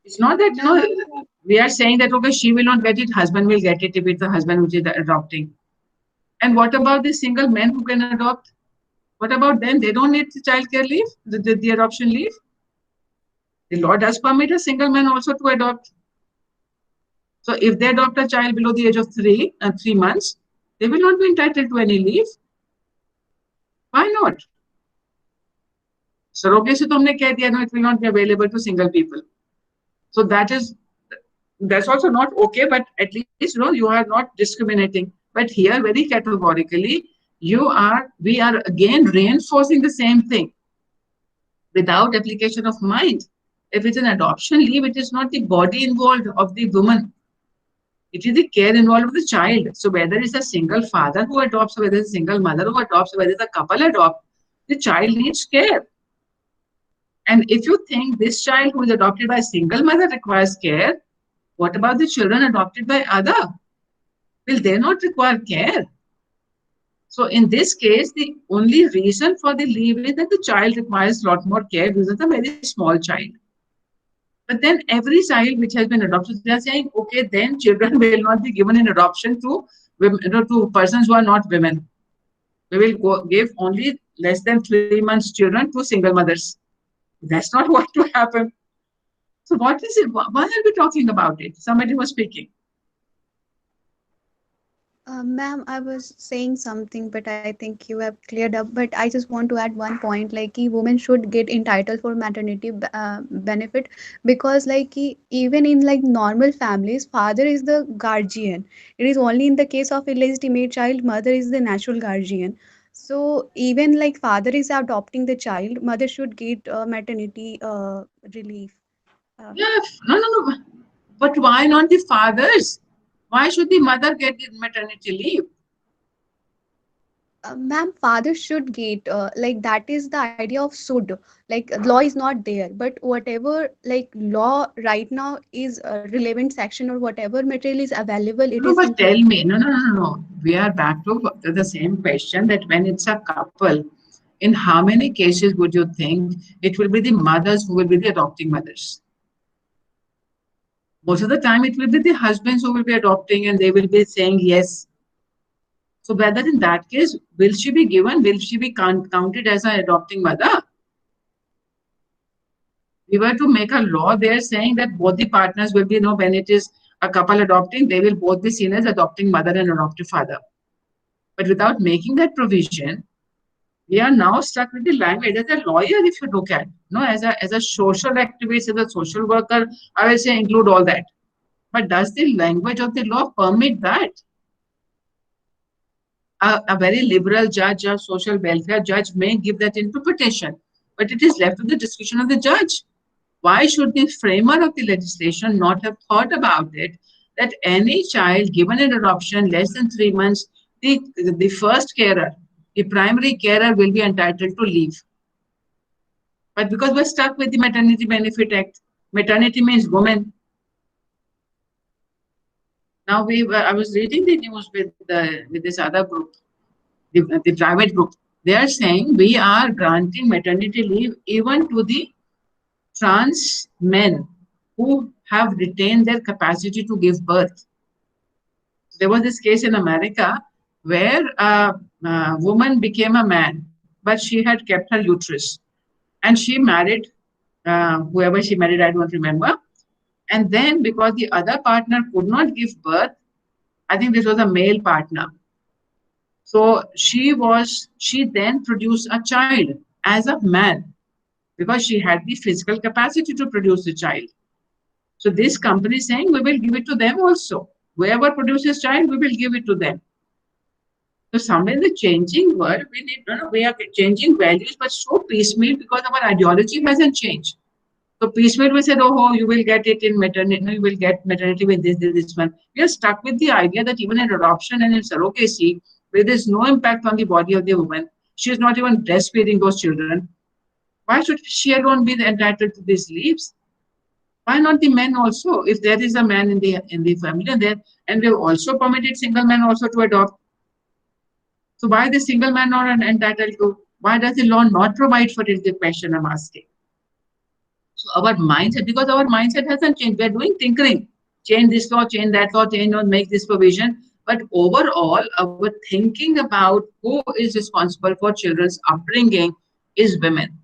It's not that, we are saying that, okay, she will not get it, husband will get it if it's the husband who is adopting. And what about the single men who can adopt? What about them? They don't need the childcare leave, the adoption leave. The law does permit a single man also to adopt. So if they adopt a child below the age of 3 months, they will not be entitled to any leave. Why not? Surrogacy to humne keh diya, no, it will not be available to single people. So that's also not okay, but at least you are not discriminating. But here, very categorically, we are again reinforcing the same thing without application of mind. If it's an adoption leave, it is not the body involved of the woman. It is the care involved of the child. So whether it's a single father who adopts, or whether it's a single mother who adopts, or whether it's a couple adopt, the child needs care. And if you think this child who is adopted by a single mother requires care, what about the children adopted by other? Will they not require care? So in this case, the only reason for the leave is that the child requires a lot more care because it's a very small child. But then every child which has been adopted, they are saying, okay, then children will not be given in adoption to women, to persons who are not women. We will give only less than 3 months children to single mothers. That's not what to happen. So what is it? Why are we talking about it? Somebody was speaking. Ma'am, I was saying something, but I think you have cleared up. But I just want to add one point, like, women should get entitled for maternity benefit because, like, even in like normal families, father is the guardian. It is only in the case of illegitimate child, mother is the natural guardian. So even like father is adopting the child, mother should get maternity relief. Uh, Yeah, no. But why not the fathers? Why should the mother get the maternity leave? Ma'am, father should get like that is the idea of should, like law is not there, but whatever like law right now is a relevant section or whatever material is available, it No, is but in tell me, no. We are back to the same question that when it's a couple, in how many cases would you think it will be the mothers who will be the adopting mothers? Most of the time, it will be the husbands who will be adopting and they will be saying yes. So whether in that case, will she be given, will she be counted as an adopting mother? We were to make a law there saying that both the partners will be, when it is a couple adopting, they will both be seen as adopting mother and adoptive father. But without making that provision, we are now stuck with the language. As a lawyer, if you look at, as a social activist, as a social worker, I will say include all that. But does the language of the law permit that? A very liberal judge, a social welfare judge may give that interpretation, but it is left to the discretion of the judge. Why should the framer of the legislation not have thought about it, that any child given in adoption less than 3 months, the first carer, the primary carer will be entitled to leave. But because we're stuck with the Maternity Benefit Act, maternity means woman. Now I was reading the news with this other group, the private group. They are saying we are granting maternity leave even to the trans men who have retained their capacity to give birth. There was this case in America where a woman became a man, but she had kept her uterus. And she married whoever she married, I don't remember. And then because the other partner could not give birth, I think this was a male partner. So she then produced a child as a man because she had the physical capacity to produce a child. So this company is saying we will give it to them also. Whoever produces child, we will give it to them. So somewhere in the changing world, we are changing values, but so piecemeal because our ideology hasn't changed. So piecemeal, we said, oh, you will get it in maternity, no, you will get maternity with this one. We are stuck with the idea that even in adoption and in surrogacy, where there's no impact on the body of the woman, she is not even breastfeeding those children. Why should she alone be entitled to these leaves? Why not the men also? If there is a man in the family, and we have also permitted single men also to adopt. So why the single man not entitled to? Why does the law not provide for it? Is the question I'm asking. So our mindset, because our mindset hasn't changed. We're doing tinkering. Change this law, change that law, change or make this provision. But overall, our thinking about who is responsible for children's upbringing is women.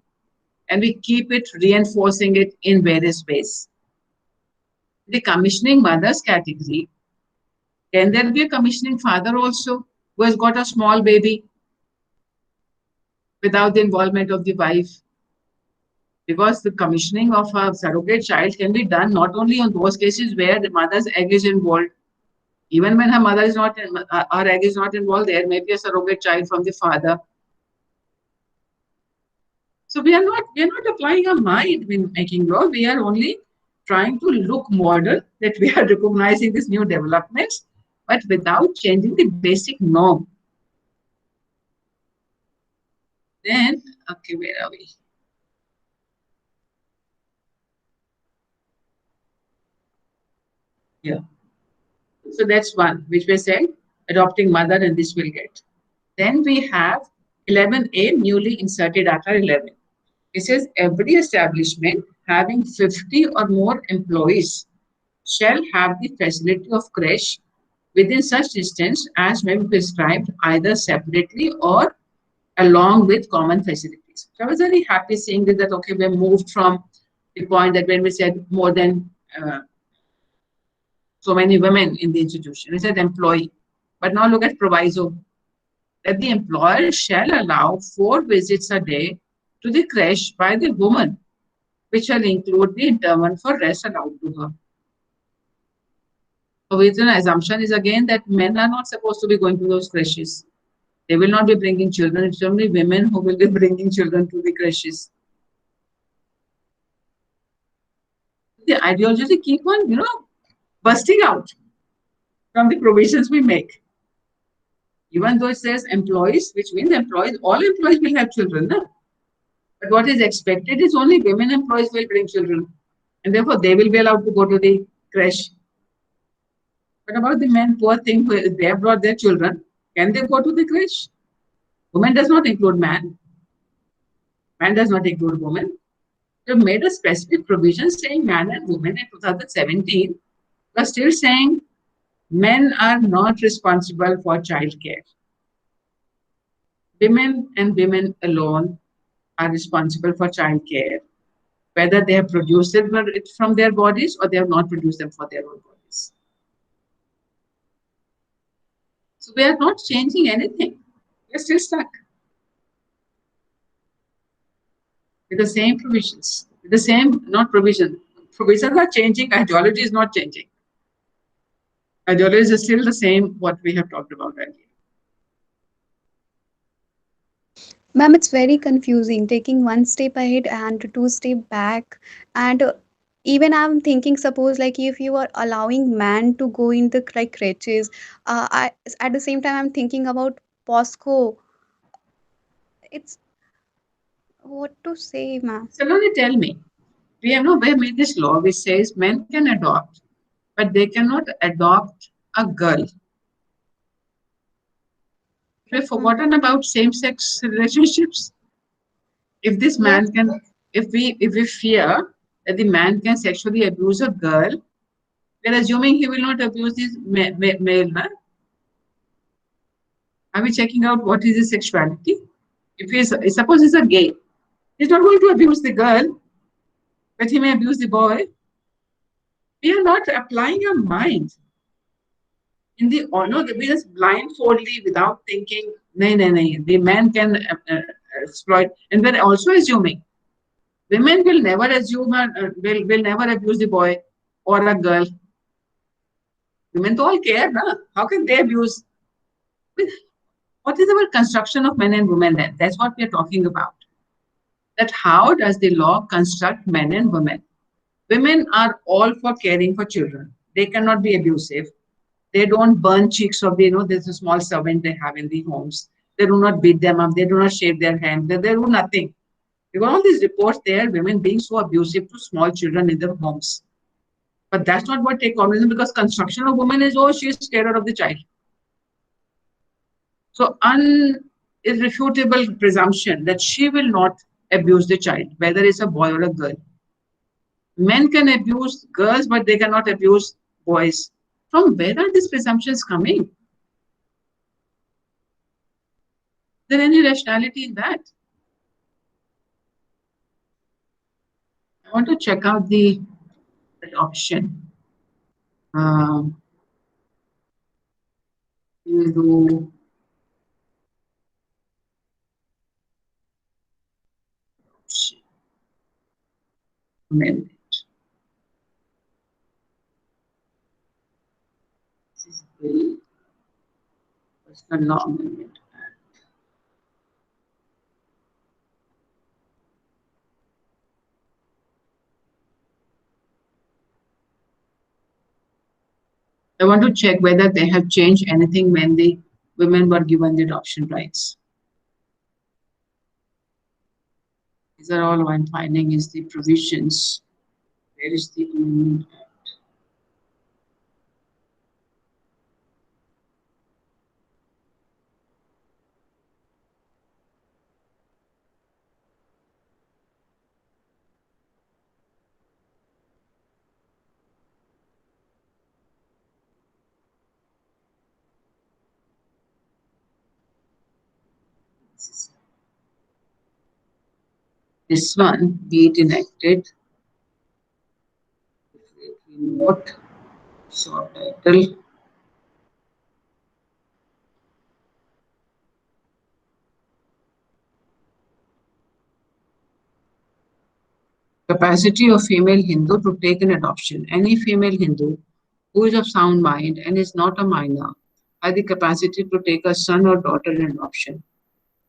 And we keep it reinforcing it in various ways. The commissioning mothers category, can there be a commissioning father also who has got a small baby without the involvement of the wife? Because the commissioning of a surrogate child can be done not only on those cases where the mother's egg is involved, even when her mother is not, her egg is not involved, there may be a surrogate child from the father. So we are not applying our mind in making law. We are only trying to look modern, that we are recognizing these new developments, but without changing the basic norm. Then, okay, where are we? Yeah. So that's one, which we said, adopting mother, and this will get. Then we have 11A, newly inserted after 11. It says every establishment having 50 or more employees shall have the facility of creche within such distance as may be prescribed either separately or along with common facilities. So I was very happy seeing that, okay, we moved from the point that when we said more than so many women in the institution, we said employee. But now look at proviso, that the employer shall allow 4 visits a day to the creche by the woman, which shall include the interval for rest allowed to her. So with an assumption is again that men are not supposed to be going to those creches. They will not be bringing children. It's only women who will be bringing children to the creches. The ideology keep on, busting out from the provisions we make. Even though it says employees, which means employees, all employees will have children. No? But what is expected is only women employees will bring children. And therefore, they will be allowed to go to the creche. What about the men, poor thing, who they have brought their children? Can they go to the creche? Woman does not include man. Man does not include woman. They made a specific provision saying man and woman in 2017, but still saying men are not responsible for childcare. Women and women alone are responsible for childcare, whether they have produced it from their bodies or they have not produced them for their own bodies. So we are not changing anything. We are still stuck with the same provisions, with the same, not provision. Provisions are changing, ideology is not changing. Ideology is still the same, what we have talked about earlier. Ma'am, it's very confusing, taking one step ahead and two step back. And even I'm thinking, suppose like if you are allowing man to go in the crutches, I at the same time I'm thinking about POSCO. It's what to say, ma'am. So now tell me, we have made this law which says men can adopt, but they cannot adopt a girl. We've forgotten about same-sex relationships. If this man can, if we fear that the man can sexually abuse a girl, we're assuming he will not abuse this male man. Are we checking out what is his sexuality? If he is, suppose he's a gay, he's not going to abuse the girl, but he may abuse the boy. We are not applying our mind. in the honor, we just blindfoldly without thinking, nay, the man can exploit, and we're also assuming women will never assume will never abuse the boy or a girl. Women don't all care, na? How can they abuse? What is our construction of men and women then? That's what we are talking about. That how does the law construct men and women? Women are all for caring for children. They cannot be abusive. They don't burn cheeks of the, there's a small servant they have in the homes. They do not beat them up. They do not shave their hands. They do nothing. Because all these reports there, women being so abusive to small children in their homes. But that's not what take cognizance, because construction of woman is, oh, she is scared of the child. So irrefutable presumption that she will not abuse the child, whether it's a boy or a girl. Men can abuse girls, but they cannot abuse boys. From where are these presumptions coming? Is there any rationality in that? I want to check out the adoption. You do amendment. This is Bill, Personal Law Amendment Act. I want to check whether they have changed anything when the women were given the adoption rights. These are all I'm finding is the provisions. Where is the Amendment Act? This one, be it enacted. What subtitle? Capacity of female Hindu to take an adoption. Any female Hindu who is of sound mind and is not a minor has the capacity to take a son or daughter in adoption,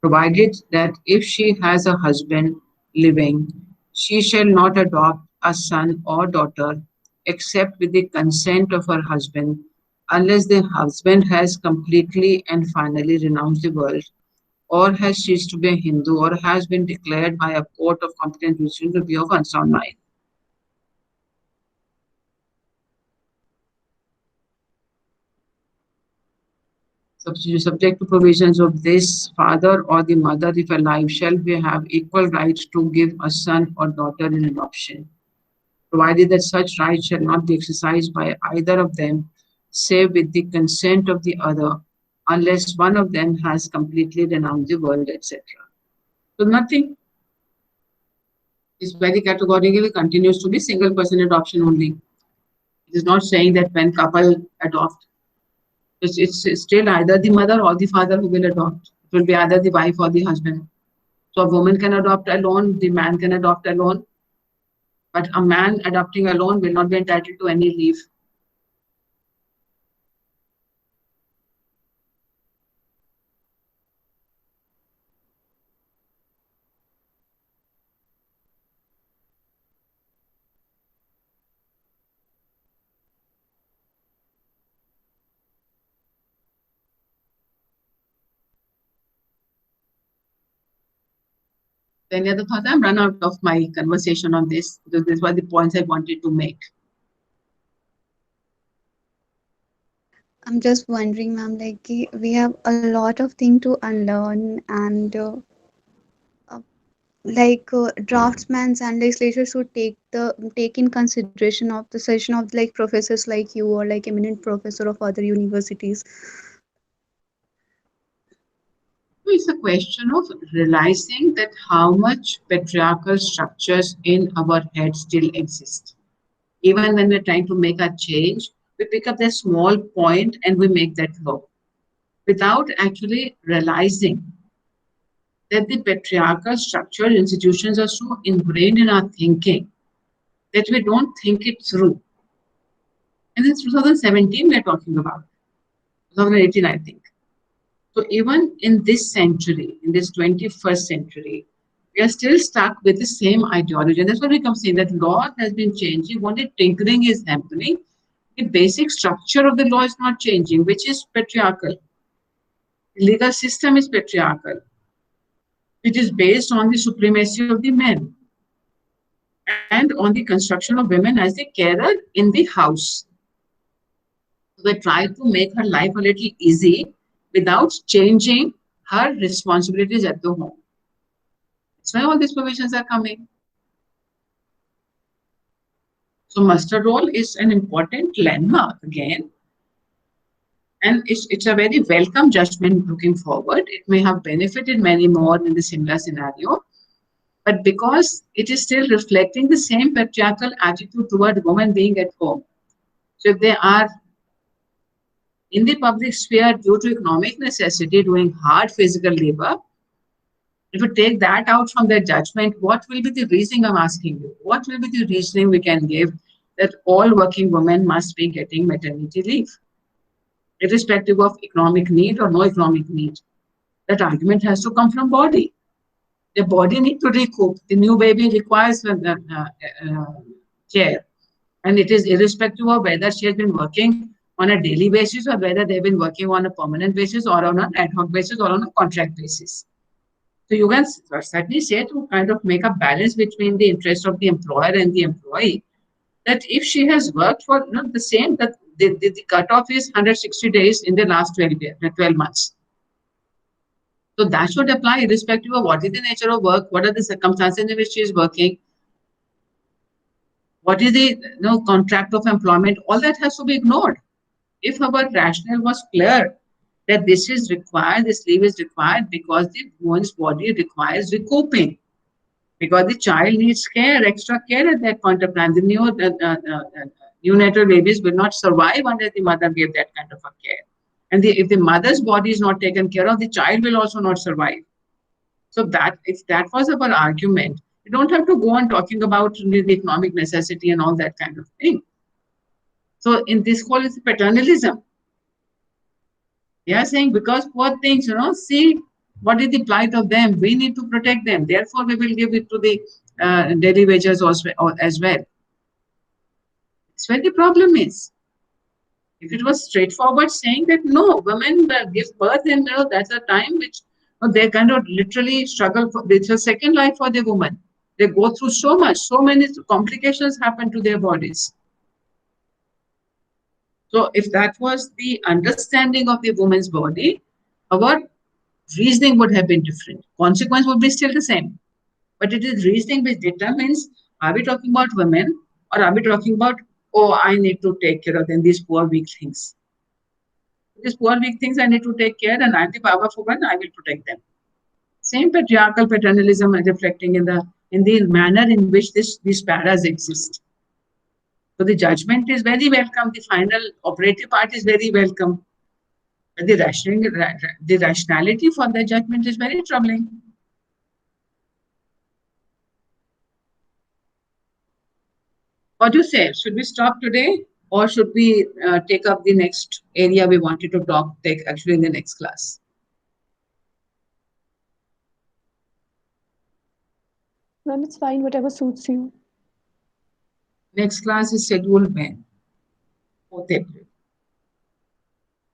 provided that if she has a husband living, she shall not adopt a son or daughter except with the consent of her husband, unless the husband has completely and finally renounced the world, or has ceased to be a Hindu, or has been declared by a court of competent jurisdiction to be of unsound mind. Subject to provisions of this, father or the mother, if alive, shall have equal rights to give a son or daughter in adoption, provided that such rights shall not be exercised by either of them, save with the consent of the other, unless one of them has completely renounced the world, etc. So nothing is very categorically continues to be single person adoption only. It is not saying that when couple adopt, it's still either the mother or the father who will adopt. It will be either the wife or the husband. So a woman can adopt alone, the man can adopt alone, but a man adopting alone will not be entitled to any leave. Any other thoughts? I'm run out of my conversation on this because these were the points I wanted to make. I'm just wondering, ma'am, like we have a lot of things to unlearn, and draftsmen and legislators should take in consideration of the session of like professors like you or like eminent professor of other universities. It's a question of realizing that how much patriarchal structures in our head still exist. Even when we're trying to make a change, We pick up that small point and we make that law without actually realizing that the patriarchal structural institutions are so ingrained in our thinking that we don't think it through. And it's 2017 we're talking about, 2018, I think. So even in this century, in this 21st century, we are still stuck with the same ideology. And that's what we come saying, that law has been changing, only tinkering is happening. The basic structure of the law is not changing, which is patriarchal. The legal system is patriarchal. It is based on the supremacy of the men and on the construction of women as the carer in the house. So they try to make her life a little easy without changing her responsibilities at the home. That's why all these provisions are coming. So muster roll is an important landmark again. And it's a very welcome judgment looking forward. It may have benefited many more in the similar scenario, but because it is still reflecting the same patriarchal attitude toward women being at home. So if they are in the public sphere due to economic necessity doing hard physical labor, if you take that out from their judgment, what will be the reasoning, I'm asking you? What will be the reasoning we can give that all working women must be getting maternity leave, irrespective of economic need or no economic need? That argument has to come from body. The body needs to recoup. The new baby requires care. And it is irrespective of whether she has been working on a daily basis or whether they've been working on a permanent basis or on an ad hoc basis or on a contract basis. So you can certainly say, to kind of make a balance between the interest of the employer and the employee, that if she has worked for the same, that the cutoff is 160 days in the last 12 months. So that should apply irrespective of what is the nature of work, what are the circumstances in which she is working, what is the contract of employment. All that has to be ignored. If our rationale was clear that this is required, this leave is required because the woman's body requires recouping, because the child needs care, extra care at that point of time. The neonatal babies will not survive unless the mother gave that kind of a care. And if the mother's body is not taken care of, the child will also not survive. So that if that was our argument, you don't have to go on talking about the economic necessity and all that kind of thing. So in this call is paternalism. They are saying, because poor things, see what is the plight of them. We need to protect them. Therefore, we will give it to the daily wages as well. That's where the problem is. If it was straightforward saying that no, women give birth and that's a time which they kind of literally struggle for. It's a second life for the woman. They go through so much, so many complications happen to their bodies. So if that was the understanding of the woman's body, our reasoning would have been different. Consequence would be still the same. But it is reasoning which determines, are we talking about women or are we talking about, oh, I need to take care of them, these poor weak things. These poor weak things I need to take care, and I'm the powerful one, I will protect them. Same patriarchal paternalism reflecting in the manner in which these paras exist. So the judgment is very welcome. The final operative part is very welcome. But the rationality for the judgment is very troubling. What do you say? Should we stop today, or should we take up the next area we wanted to take actually in the next class? Ma'am, it's fine, whatever suits you. Next class is scheduled when? 4th April.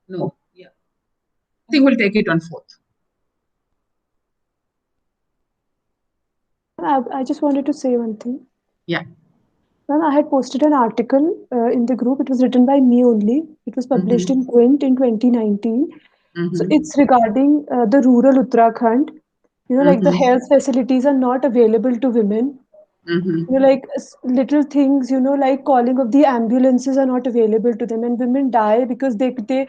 No, yeah. I think we'll take it on 4th. I just wanted to say one thing. Yeah. Ma'am, I had posted an article in the group. It was written by me only. It was published in Quint in 2019. So it's regarding the rural Uttarakhand. Like the health facilities are not available to women. Like little things, like calling of the ambulances are not available to them, and women die because the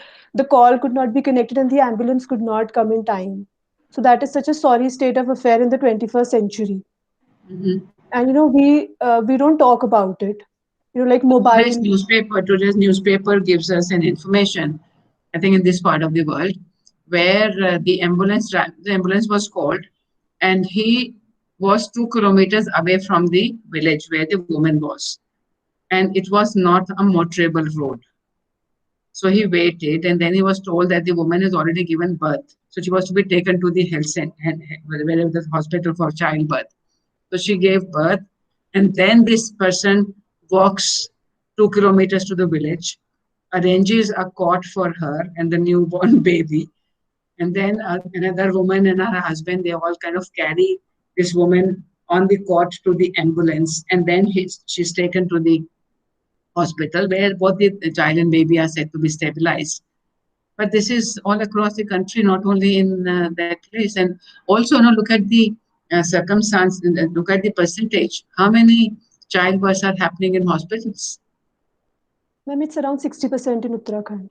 call could not be connected and the ambulance could not come in time. So that is such a sorry state of affair in the 21st century. And we don't talk about it. like mobile. Today's newspaper gives us an information, I think in this part of the world, where the ambulance was called, and he was 2 kilometers away from the village where the woman was, and it was not a motorable road. So he waited, and then he was told that the woman has already given birth, so she was to be taken to the health center, wherever the hospital for childbirth. So she gave birth, and then this person walks 2 kilometers to the village, arranges a cot for her and the newborn baby. And then another woman and her husband, they all kind of carry this woman on the cot to the ambulance. And then she's taken to the hospital where both the child and baby are said to be stabilized. But this is all across the country, not only in that place. And also, look at the circumstance, look at the percentage. How many childbirths are happening in hospitals? Ma'am, it's around 60% in Uttarakhand.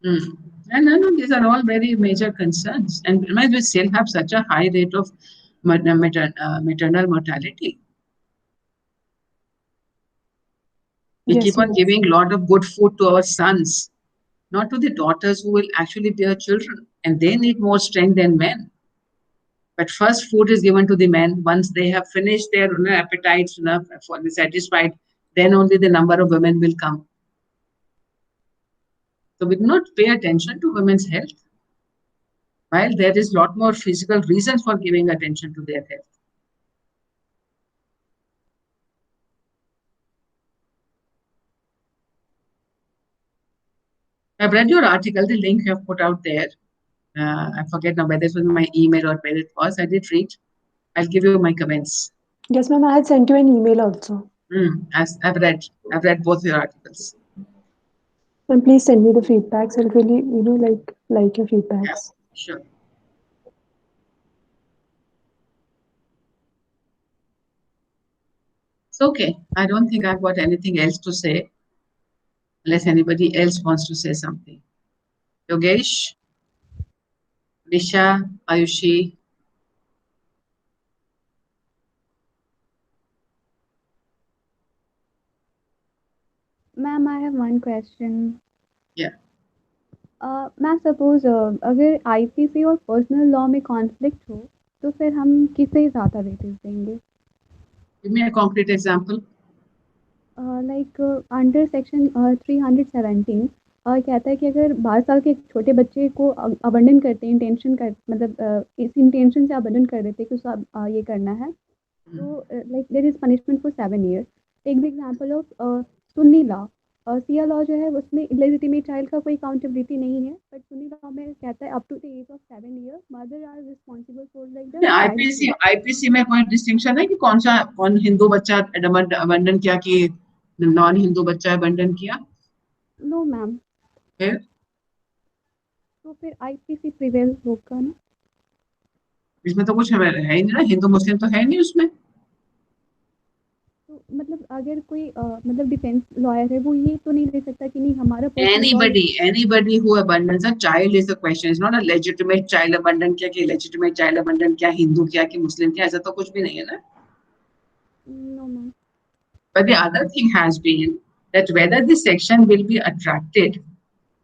And these are all very major concerns. And we still have such a high rate of maternal mortality. We keep on giving a lot of good food to our sons, not to the daughters who will actually bear children. And they need more strength than men. But first food is given to the men. Once they have finished their appetites enough for the satisfied, then only the number of women will come. So we do not pay attention to women's health, while there is a lot more physical reasons for giving attention to their health. I've read your article, the link you have put out there. I forget now whether it was my email or where it was. I did read. I'll give you my comments. Yes, ma'am. I had sent you an email also. I've read both your articles. And please send me the feedbacks. I'll really, like your feedbacks. Yeah, sure. It's okay. I don't think I've got anything else to say, unless anybody else wants to say something. Yogesh, Nisha, Ayushi. Ma'am, I have one question. Yeah. Ma'am suppose अगर IPC और personal law में conflict हो तो फिर हम किसे ज़्यादा weightage देंगे? Give me a concrete example. Like under section 317 कहता है कि अगर 12 साल के एक छोटे बच्चे को अबंडन करते हैं इस इंटेंशन से अबंडन कर देते हैं कि उसको ये करना है, तो like there is punishment for 7 year. Take the example of Sunni law. Shia law जो है उसमें इलेजिटिमेट चाइल्ड का कोई अकाउंटेबिलिटी नहीं है, बट सुन्नी लॉ में कहता है up to the age of 7 year mother are responsible for like the IPC में कोई डिस्टिंक्शन है कि कौन हिंदू बच्चा अबंडन किया कि नॉन हिंदू बच्चा अबंडन किया? No ma'am. फिर तो फिर आईपीसी प्रिवेल होगा ना? इसमें तो कुछ है ही नहीं ना, हिंदू मुस्लिम तो है नहीं उसमें. तो मतलब अगर कोई मतलब डिफेंस लॉयर है वो ये तो नहीं दे सकता कि नहीं हमारा anybody who abandons a child is the question. It's not a legitimate child abandon किया कि legitimate child abandon किया, हिंदू किया कि मुस्लिम किया, ऐसा तो कुछ भी नहीं है ना. No ma'am. But the other thing has been that whether this section will be attracted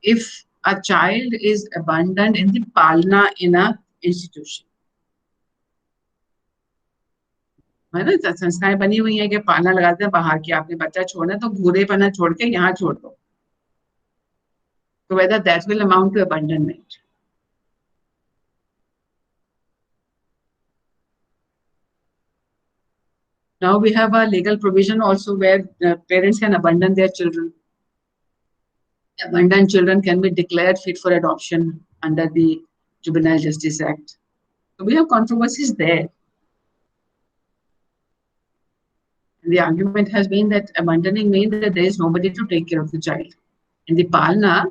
if a child is abandoned in the palna in a institution. है ना, संस्थाएं बनी हुई है कि पालना लगाते हैं बाहर की, आपने बच्चा छोड़ना तो घूरे पना छोड़ के यहाँ छोड़ दो. So whether that will amount to abandonment. Now we have a legal provision also where parents can abandon their children. Abandoned children can be declared fit for adoption under the Juvenile Justice Act. So we have controversies there. The argument has been that abandoning means that there is nobody to take care of the child. In the Palna,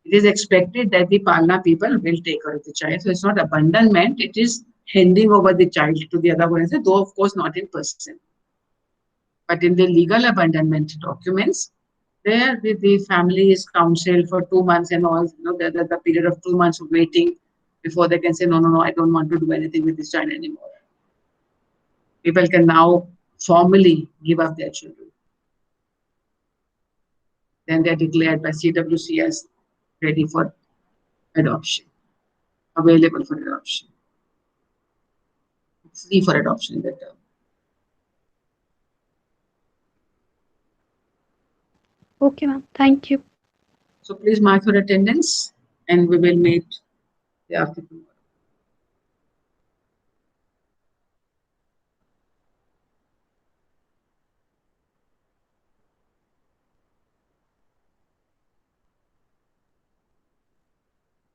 it is expected that the Palna people will take care of the child. So it's not abandonment, it is handing over the child to the other one, though of course not in person. But in the legal abandonment documents, there the family is counseled for 2 months and all, the period of 2 months of waiting before they can say, no, I don't want to do anything with this child anymore. People can now formally give up their children. then they're declared by CWC as ready for adoption, available for adoption, free for adoption in that term. Okay, ma'am. Thank you. So please mark your attendance and we will meet the afternoon.